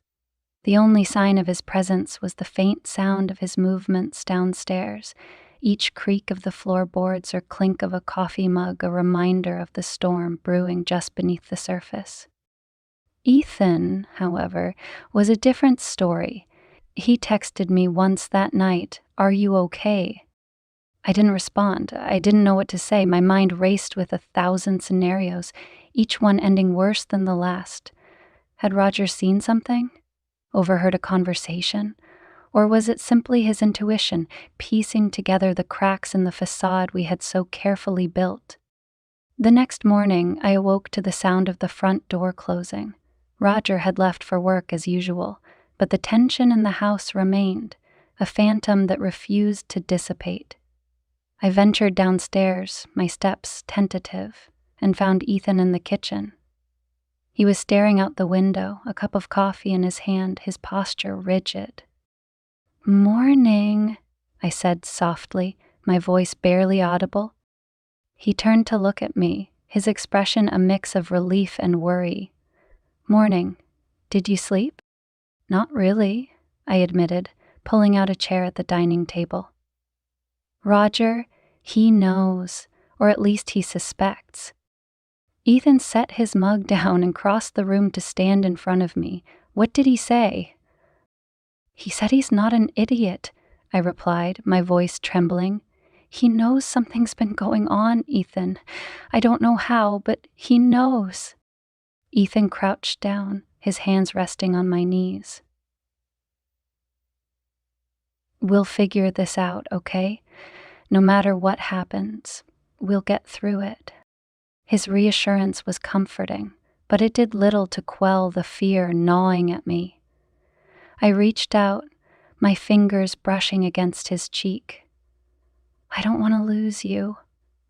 The only sign of his presence was the faint sound of his movements downstairs, each creak of the floorboards or clink of a coffee mug a reminder of the storm brewing just beneath the surface. Ethan, however, was a different story. He texted me once that night, "Are you okay?" I didn't respond. I didn't know what to say. My mind raced with 1,000 scenarios, each one ending worse than the last. Had Roger seen something? Overheard a conversation? Or was it simply his intuition, piecing together the cracks in the facade we had so carefully built? The next morning, I awoke to the sound of the front door closing. Roger had left for work as usual, but the tension in the house remained, a phantom that refused to dissipate. I ventured downstairs, my steps tentative, and found Ethan in the kitchen. He was staring out the window, a cup of coffee in his hand, his posture rigid. "Morning," I said softly, my voice barely audible. He turned to look at me, his expression a mix of relief and worry. "Morning. Did you sleep?" "Not really," I admitted, pulling out a chair at the dining table. Roger, he knows, or at least he suspects. Ethan set his mug down and crossed the room to stand in front of me. What did he say? "He said he's not an idiot," I replied, my voice trembling. "He knows something's been going on, Ethan. I don't know how, but he knows." Ethan crouched down, his hands resting on my knees. "We'll figure this out, okay? No matter what happens, we'll get through it." His reassurance was comforting, but it did little to quell the fear gnawing at me. I reached out, my fingers brushing against his cheek. "I don't want to lose you,"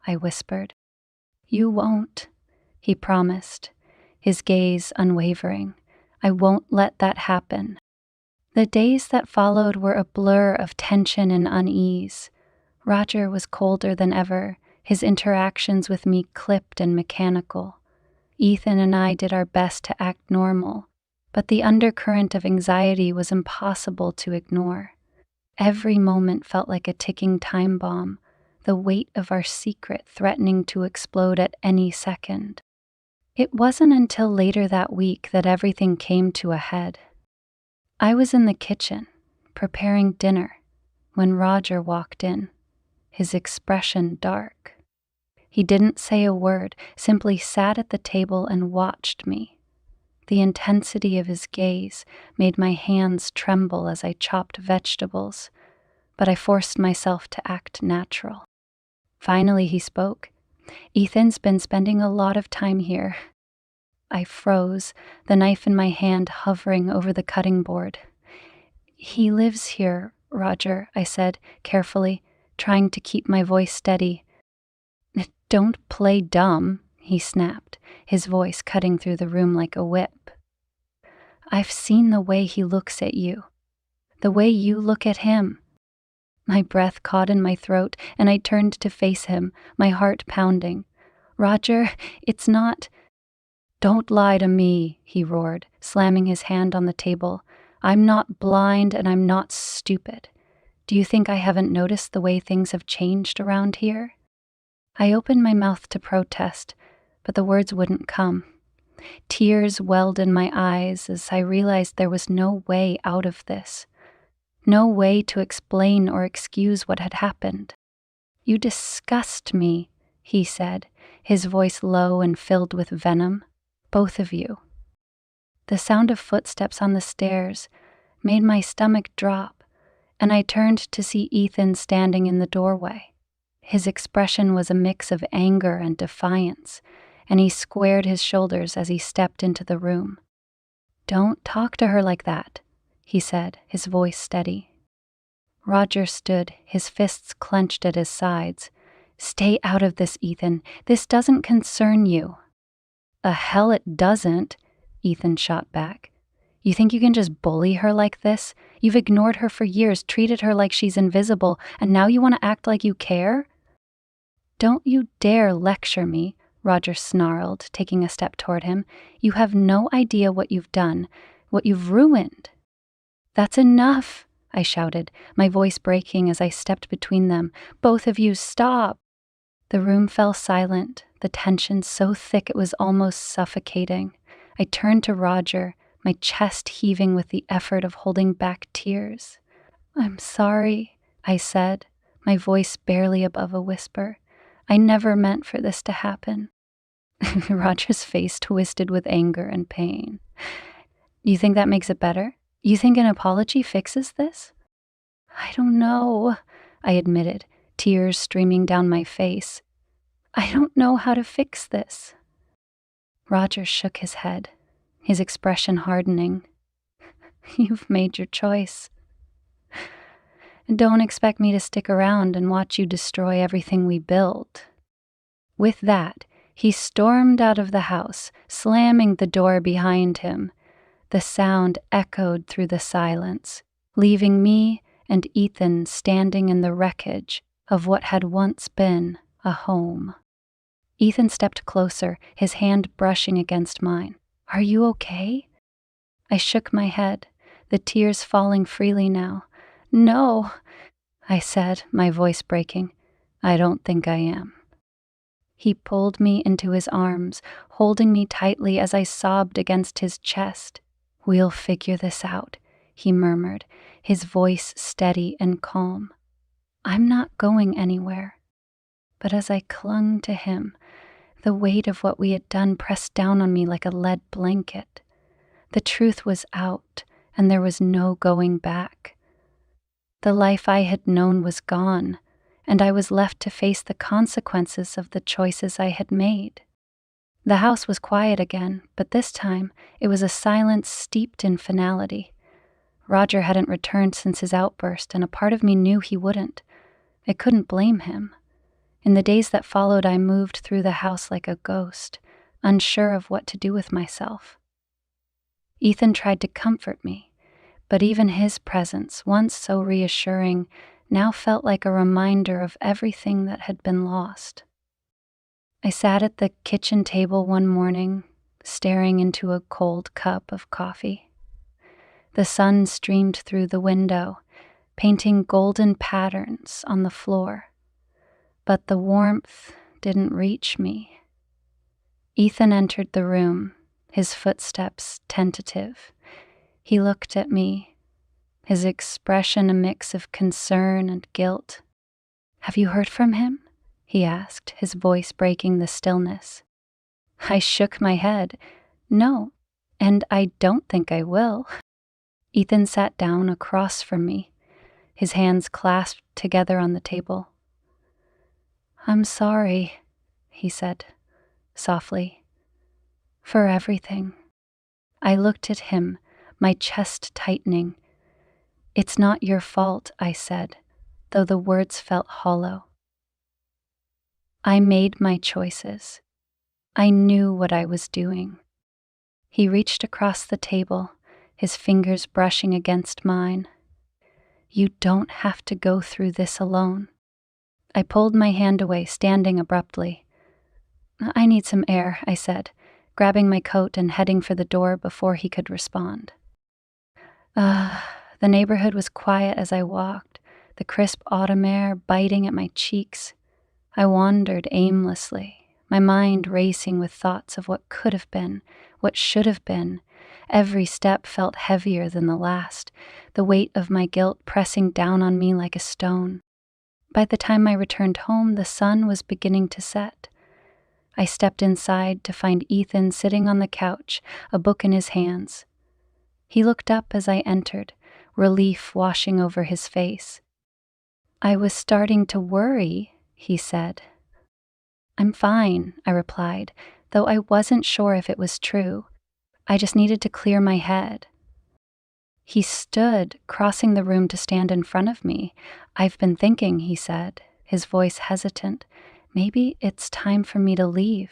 I whispered. "You won't," he promised, his gaze unwavering. "I won't let that happen." The days that followed were a blur of tension and unease. Roger was colder than ever, his interactions with me clipped and mechanical. Ethan and I did our best to act normal, but the undercurrent of anxiety was impossible to ignore. Every moment felt like a ticking time bomb, the weight of our secret threatening to explode at any second. It wasn't until later that week that everything came to a head. I was in the kitchen, preparing dinner, when Roger walked in, his expression dark. He didn't say a word, simply sat at the table and watched me. The intensity of his gaze made my hands tremble as I chopped vegetables, but I forced myself to act natural. Finally he spoke. Ethan's been spending a lot of time here. I froze, the knife in my hand hovering over the cutting board. He lives here, Roger, I said, carefully, trying to keep my voice steady. Don't play dumb, he snapped, his voice cutting through the room like a whip. I've seen the way he looks at you, the way you look at him. My breath caught in my throat, and I turned to face him, my heart pounding. Roger, it's not— Don't lie to me, he roared, slamming his hand on the table. I'm not blind and I'm not stupid. Do you think I haven't noticed the way things have changed around here? I opened my mouth to protest, but the words wouldn't come. Tears welled in my eyes as I realized there was no way out of this. No way to explain or excuse what had happened. You disgust me, he said, his voice low and filled with venom. Both of you. The sound of footsteps on the stairs made my stomach drop, and I turned to see Ethan standing in the doorway. His expression was a mix of anger and defiance, and he squared his shoulders as he stepped into the room. Don't talk to her like that, he said, his voice steady. Roger stood, his fists clenched at his sides. Stay out of this, Ethan. This doesn't concern you. Hell it doesn't, Ethan shot back. You think you can just bully her like this? You've ignored her for years, treated her like she's invisible, and now you want to act like you care? Don't you dare lecture me, Roger snarled, taking a step toward him. You have no idea what you've done, what you've ruined. That's enough, I shouted, my voice breaking as I stepped between them. Both of you, stop! The room fell silent, the tension so thick it was almost suffocating. I turned to Roger, my chest heaving with the effort of holding back tears. I'm sorry, I said, my voice barely above a whisper. I never meant for this to happen. Roger's face twisted with anger and pain. You think that makes it better? You think an apology fixes this? I don't know, I admitted, tears streaming down my face. I don't know how to fix this. Roger shook his head, his expression hardening. You've made your choice. Don't expect me to stick around and watch you destroy everything we built. With that, he stormed out of the house, slamming the door behind him. The sound echoed through the silence, leaving me and Ethan standing in the wreckage of what had once been a home. Ethan stepped closer, his hand brushing against mine. Are you okay? I shook my head, the tears falling freely now. No, I said, my voice breaking. I don't think I am. He pulled me into his arms, holding me tightly as I sobbed against his chest. We'll figure this out, he murmured, his voice steady and calm. I'm not going anywhere. But as I clung to him, the weight of what we had done pressed down on me like a lead blanket. The truth was out, and there was no going back. The life I had known was gone, and I was left to face the consequences of the choices I had made. The house was quiet again, but this time it was a silence steeped in finality. Roger hadn't returned since his outburst, and a part of me knew he wouldn't. I couldn't blame him. In the days that followed, I moved through the house like a ghost, unsure of what to do with myself. Ethan tried to comfort me, but even his presence, once so reassuring, now felt like a reminder of everything that had been lost. I sat at the kitchen table one morning, staring into a cold cup of coffee. The sun streamed through the window, painting golden patterns on the floor. But the warmth didn't reach me. Ethan entered the room, his footsteps tentative. He looked at me, his expression a mix of concern and guilt. Have you heard from him? He asked, his voice breaking the stillness. I shook my head. No, and I don't think I will. Ethan sat down across from me, his hands clasped together on the table. I'm sorry, he said softly. For everything. I looked at him, my chest tightening. It's not your fault, I said, though the words felt hollow. I made my choices. I knew what I was doing. He reached across the table, his fingers brushing against mine. You don't have to go through this alone. I pulled my hand away, standing abruptly. I need some air, I said, grabbing my coat and heading for the door before he could respond. The neighborhood was quiet as I walked, the crisp autumn air biting at my cheeks. I wandered aimlessly, my mind racing with thoughts of what could have been, what should have been. Every step felt heavier than the last, the weight of my guilt pressing down on me like a stone. By the time I returned home, the sun was beginning to set. I stepped inside to find Ethan sitting on the couch, a book in his hands. He looked up as I entered, relief washing over his face. I was starting to worry, he said. I'm fine, I replied, though I wasn't sure if it was true. I just needed to clear my head. He stood, crossing the room to stand in front of me. I've been thinking, he said, his voice hesitant. Maybe it's time for me to leave.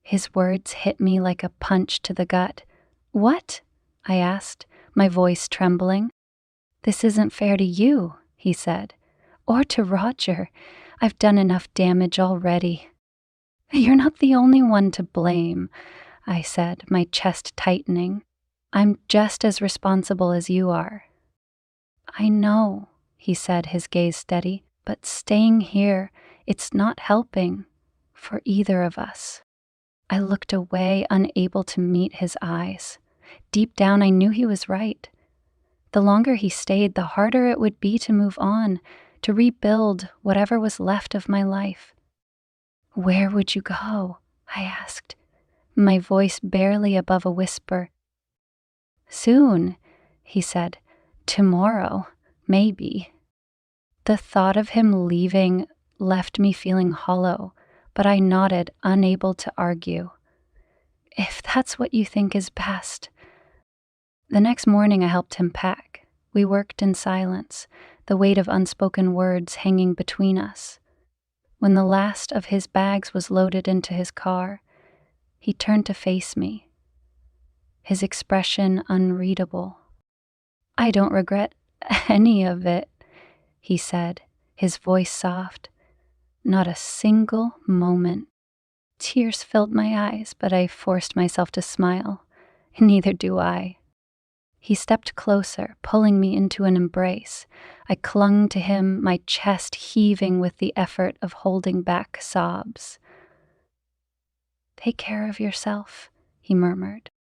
His words hit me like a punch to the gut. What? I asked, my voice trembling. This isn't fair to you, he said, or to Roger. I've done enough damage already. You're not the only one to blame, I said, my chest tightening. I'm just as responsible as you are. I know, he said, his gaze steady, but staying here, it's not helping for either of us. I looked away, unable to meet his eyes. Deep down, I knew he was right. The longer he stayed, the harder it would be to move on, to rebuild whatever was left of my life. Where would you go? I asked, my voice barely above a whisper. Soon, he said. Tomorrow, maybe. The thought of him leaving left me feeling hollow, but I nodded, unable to argue. If that's what you think is best. The next morning I helped him pack. We worked in silence, the weight of unspoken words hanging between us. When the last of his bags was loaded into his car, he turned to face me, his expression unreadable. I don't regret any of it, he said, his voice soft. Not a single moment. Tears filled my eyes, but I forced myself to smile. Neither do I. He stepped closer, pulling me into an embrace. I clung to him, my chest heaving with the effort of holding back sobs. Take care of yourself, he murmured.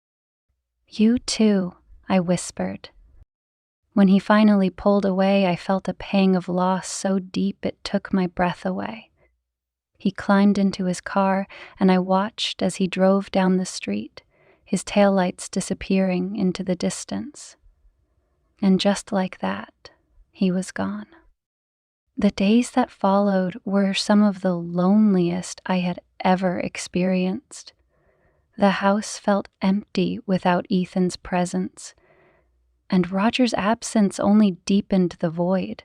You too, I whispered. When he finally pulled away, I felt a pang of loss so deep it took my breath away. He climbed into his car, and I watched as he drove down the street, his taillights disappearing into the distance. And just like that, he was gone. The days that followed were some of the loneliest I had ever experienced. The house felt empty without Ethan's presence, and Roger's absence only deepened the void.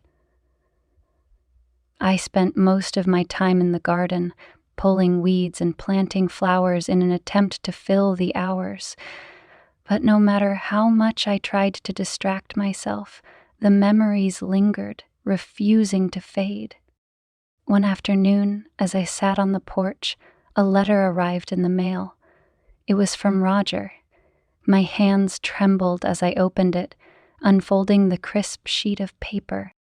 I spent most of my time in the garden, pulling weeds and planting flowers in an attempt to fill the hours. But no matter how much I tried to distract myself, the memories lingered, refusing to fade. One afternoon, as I sat on the porch, a letter arrived in the mail. It was from Roger. My hands trembled as I opened it, unfolding the crisp sheet of paper.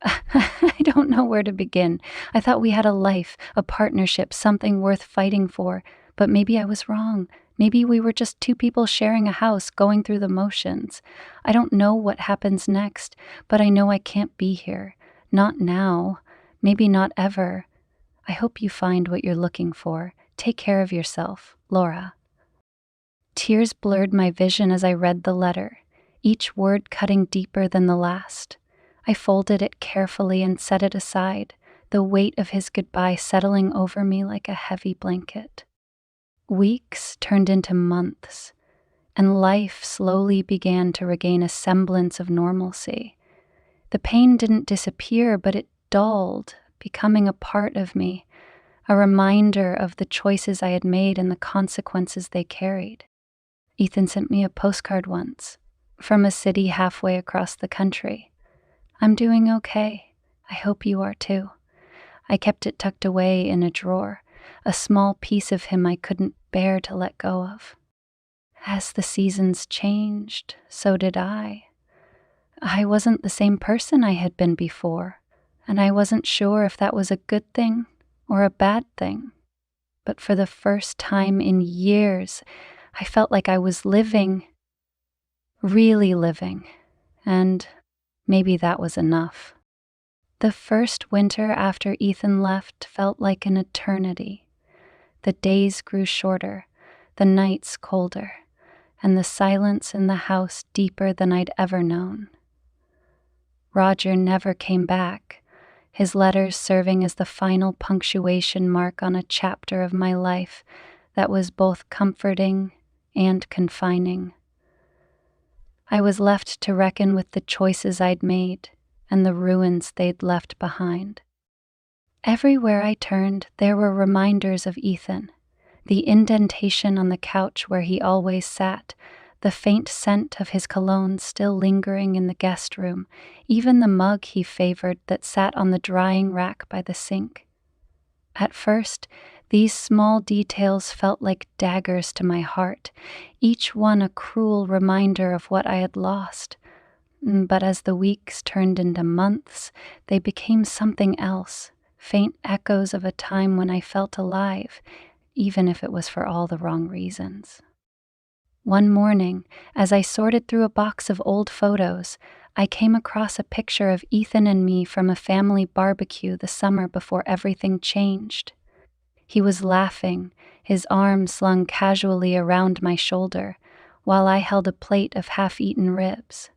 I don't know where to begin. I thought we had a life, a partnership, something worth fighting for, but maybe I was wrong. Maybe we were just two people sharing a house, going through the motions. I don't know what happens next, but I know I can't be here. Not now. Maybe not ever. I hope you find what you're looking for. Take care of yourself, Laura. Tears blurred my vision as I read the letter, each word cutting deeper than the last. I folded it carefully and set it aside, the weight of his goodbye settling over me like a heavy blanket. Weeks turned into months, and life slowly began to regain a semblance of normalcy. The pain didn't disappear, but it dulled, becoming a part of me, a reminder of the choices I had made and the consequences they carried. Ethan sent me a postcard once, from a city halfway across the country. "I'm doing okay. I hope you are too." I kept it tucked away in a drawer, a small piece of him I couldn't bear to let go of. As the seasons changed, so did I. I wasn't the same person I had been before, and I wasn't sure if that was a good thing or a bad thing. But for the first time in years, I felt like I was living, really living, and maybe that was enough. The first winter after Ethan left felt like an eternity. The days grew shorter, the nights colder, and the silence in the house deeper than I'd ever known. Roger never came back, his letters serving as the final punctuation mark on a chapter of my life that was both comforting and confining. I was left to reckon with the choices I'd made and the ruins they'd left behind. Everywhere I turned, there were reminders of Ethan. The indentation on the couch where he always sat, the faint scent of his cologne still lingering in the guest room, even the mug he favored that sat on the drying rack by the sink. At first, these small details felt like daggers to my heart, each one a cruel reminder of what I had lost. But as the weeks turned into months, they became something else, faint echoes of a time when I felt alive, even if it was for all the wrong reasons. One morning, as I sorted through a box of old photos, I came across a picture of Ethan and me from a family barbecue the summer before everything changed. He was laughing, his arm slung casually around my shoulder, while I held a plate of half-eaten ribs.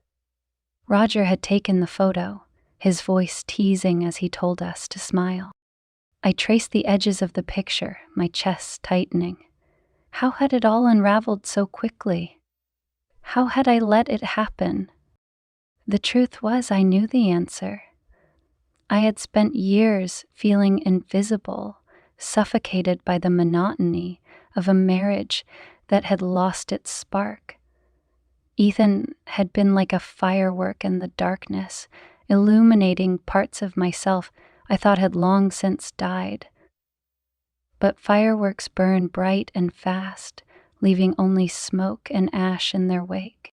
Roger had taken the photo, his voice teasing as he told us to smile. I traced the edges of the picture, my chest tightening. How had it all unraveled so quickly? How had I let it happen? The truth was, I knew the answer. I had spent years feeling invisible, suffocated by the monotony of a marriage that had lost its spark. Ethan had been like a firework in the darkness, illuminating parts of myself I thought had long since died. But fireworks burn bright and fast, leaving only smoke and ash in their wake.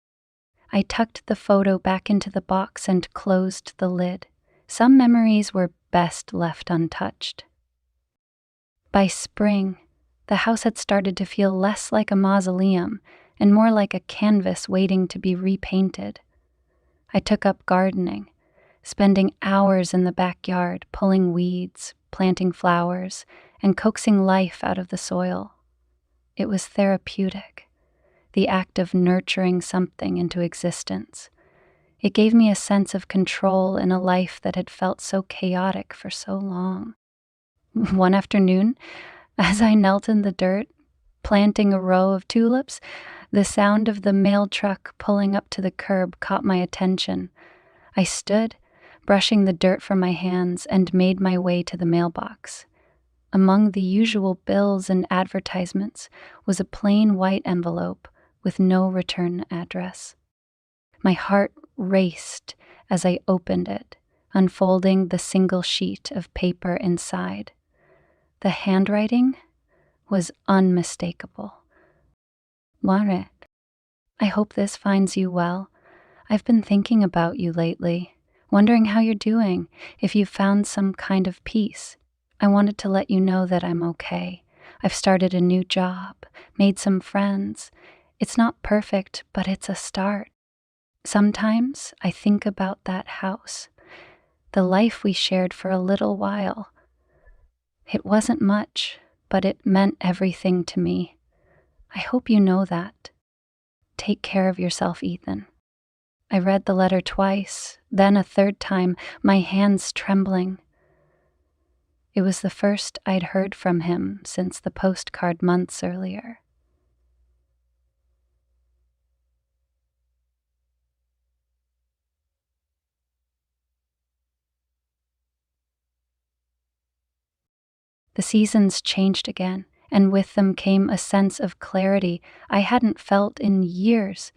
I tucked the photo back into the box and closed the lid. Some memories were best left untouched. By spring, the house had started to feel less like a mausoleum and more like a canvas waiting to be repainted. I took up gardening, spending hours in the backyard pulling weeds, planting flowers, and coaxing life out of the soil. It was therapeutic, the act of nurturing something into existence. It gave me a sense of control in a life that had felt so chaotic for so long. One afternoon, as I knelt in the dirt, planting a row of tulips, the sound of the mail truck pulling up to the curb caught my attention. I stood, brushing the dirt from my hands, and made my way to the mailbox. Among the usual bills and advertisements was a plain white envelope with no return address. My heart raced as I opened it, unfolding the single sheet of paper inside. The handwriting was unmistakable. Waret, I hope this finds you well. I've been thinking about you lately, wondering how you're doing, if you've found some kind of peace. I wanted to let you know that I'm okay. I've started a new job, made some friends. It's not perfect, but it's a start. Sometimes I think about that house, the life we shared for a little while. It wasn't much, but it meant everything to me. I hope you know that. Take care of yourself, Ethan. I read the letter twice, then a third time, my hands trembling. It was the first I'd heard from him since the postcard months earlier. The seasons changed again, and with them came a sense of clarity I hadn't felt in years.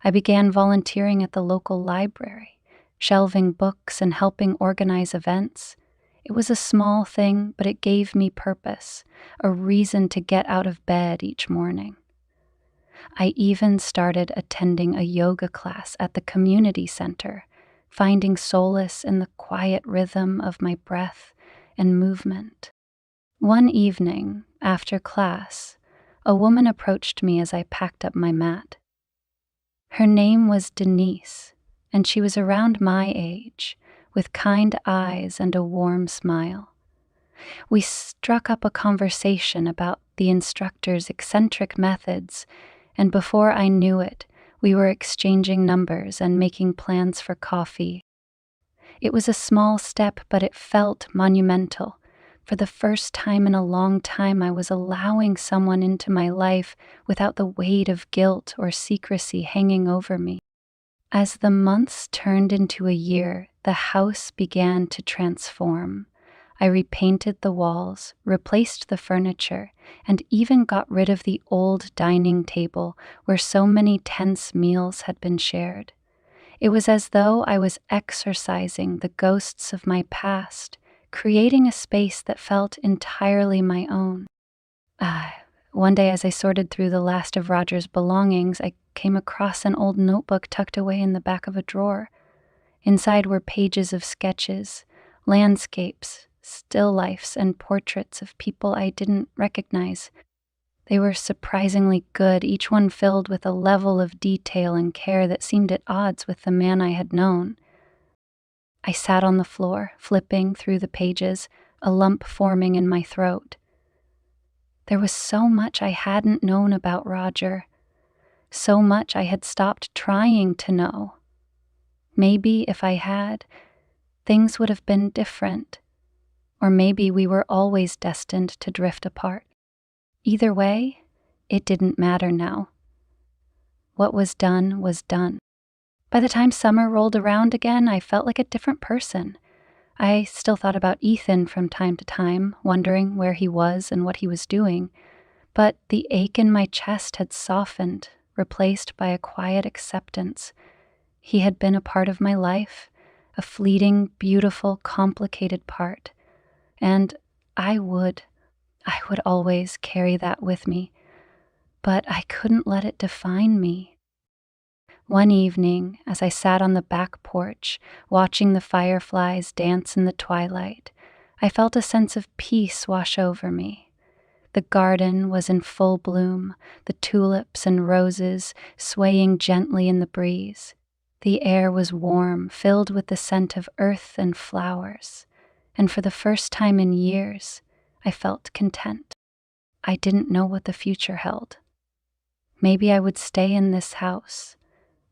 I began volunteering at the local library, shelving books and helping organize events. It was a small thing, but it gave me purpose, a reason to get out of bed each morning. I even started attending a yoga class at the community center, finding solace in the quiet rhythm of my breath and movement. One evening, after class, a woman approached me as I packed up my mat. Her name was Denise, and she was around my age, with kind eyes and a warm smile. We struck up a conversation about the instructor's eccentric methods, and before I knew it, we were exchanging numbers and making plans for coffee. It was a small step, but it felt monumental. For the first time in a long time, I was allowing someone into my life without the weight of guilt or secrecy hanging over me. As the months turned into a year, the house began to transform. I repainted the walls, replaced the furniture, and even got rid of the old dining table where so many tense meals had been shared. It was as though I was exorcising the ghosts of my past, creating a space that felt entirely my own. One day, as I sorted through the last of Roger's belongings, I came across an old notebook tucked away in the back of a drawer. Inside were pages of sketches, landscapes, still lifes, and portraits of people I didn't recognize. They were surprisingly good, each one filled with a level of detail and care that seemed at odds with the man I had known. I sat on the floor, flipping through the pages, a lump forming in my throat. There was so much I hadn't known about Roger, so much I had stopped trying to know. Maybe if I had, things would have been different, or maybe we were always destined to drift apart. Either way, it didn't matter now. What was done was done. By the time summer rolled around again, I felt like a different person. I still thought about Ethan from time to time, wondering where he was and what he was doing, but the ache in my chest had softened, replaced by a quiet acceptance. He had been a part of my life, a fleeting, beautiful, complicated part, and I would always carry that with me, but I couldn't let it define me. One evening, as I sat on the back porch, watching the fireflies dance in the twilight, I felt a sense of peace wash over me. The garden was in full bloom, the tulips and roses swaying gently in the breeze. The air was warm, filled with the scent of earth and flowers, and for the first time in years, I felt content. I didn't know what the future held. Maybe I would stay in this house,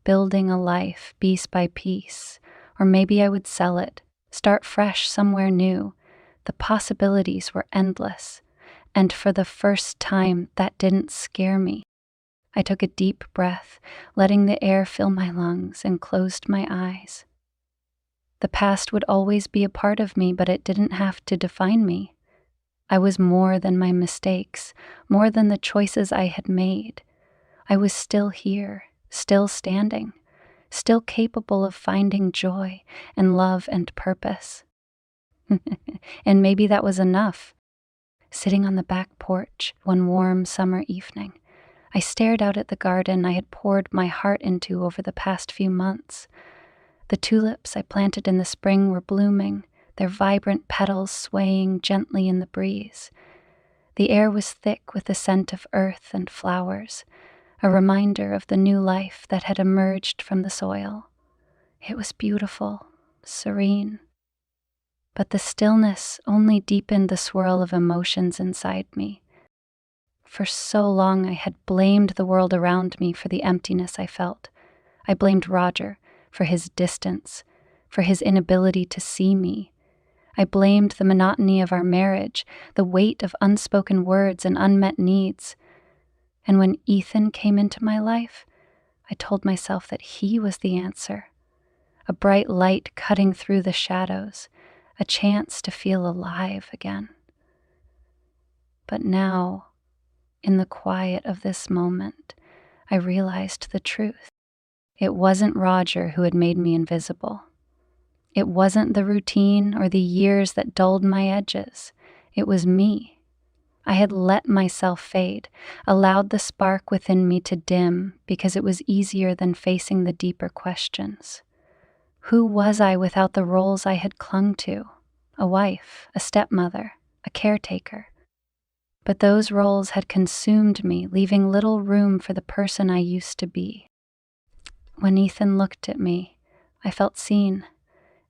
building a life piece by piece, or maybe I would sell it, start fresh somewhere new. The possibilities were endless, and for the first time, that didn't scare me. I took a deep breath, letting the air fill my lungs, and closed my eyes. The past would always be a part of me, but it didn't have to define me. I was more than my mistakes, more than the choices I had made. I was still here, still standing, still capable of finding joy and love and purpose. And maybe that was enough. Sitting on the back porch one warm summer evening, I stared out at the garden I had poured my heart into over the past few months. The tulips I planted in the spring were blooming, their vibrant petals swaying gently in the breeze. The air was thick with the scent of earth and flowers, a reminder of the new life that had emerged from the soil. It was beautiful, serene. But the stillness only deepened the swirl of emotions inside me. For so long I had blamed the world around me for the emptiness I felt. I blamed Roger for his distance, for his inability to see me. I blamed the monotony of our marriage, the weight of unspoken words and unmet needs. And when Ethan came into my life, I told myself that he was the answer. A bright light cutting through the shadows, a chance to feel alive again. But now, in the quiet of this moment, I realized the truth. It wasn't Roger who had made me invisible. It wasn't the routine or the years that dulled my edges. It was me. I had let myself fade, allowed the spark within me to dim because it was easier than facing the deeper questions. Who was I without the roles I had clung to? A wife, a stepmother, a caretaker. But those roles had consumed me, leaving little room for the person I used to be. When Ethan looked at me, I felt seen.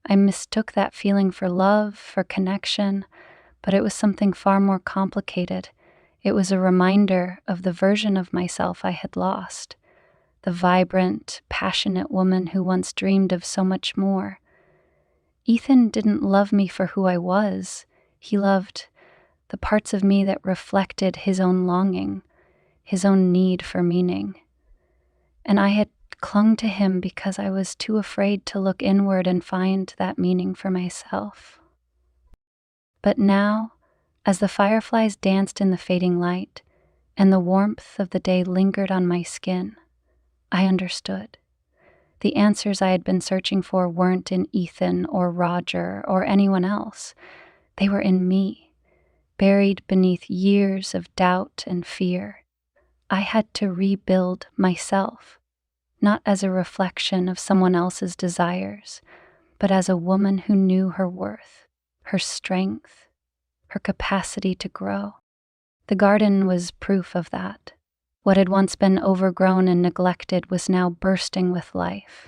I mistook that feeling for love, for connection, but it was something far more complicated. It was a reminder of the version of myself I had lost, the vibrant, passionate woman who once dreamed of so much more. Ethan didn't love me for who I was. He loved the parts of me that reflected his own longing, his own need for meaning. And I had clung to him because I was too afraid to look inward and find that meaning for myself. But now, as the fireflies danced in the fading light, and the warmth of the day lingered on my skin, I understood. The answers I had been searching for weren't in Ethan or Roger or anyone else. They were in me, buried beneath years of doubt and fear. I had to rebuild myself, not as a reflection of someone else's desires, but as a woman who knew her worth, her strength, her capacity to grow. The garden was proof of that. What had once been overgrown and neglected was now bursting with life.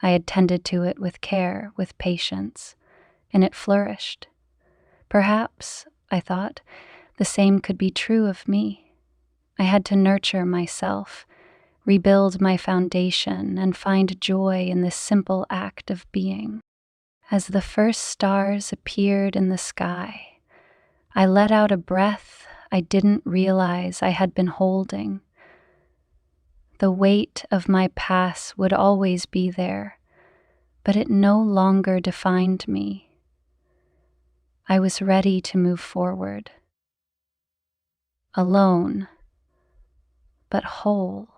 I had tended to it with care, with patience, and it flourished. Perhaps, I thought, the same could be true of me. I had to nurture myself, rebuild my foundation, and find joy in this simple act of being. As the first stars appeared in the sky, I let out a breath I didn't realize I had been holding. The weight of my past would always be there, but it no longer defined me. I was ready to move forward, alone, but whole.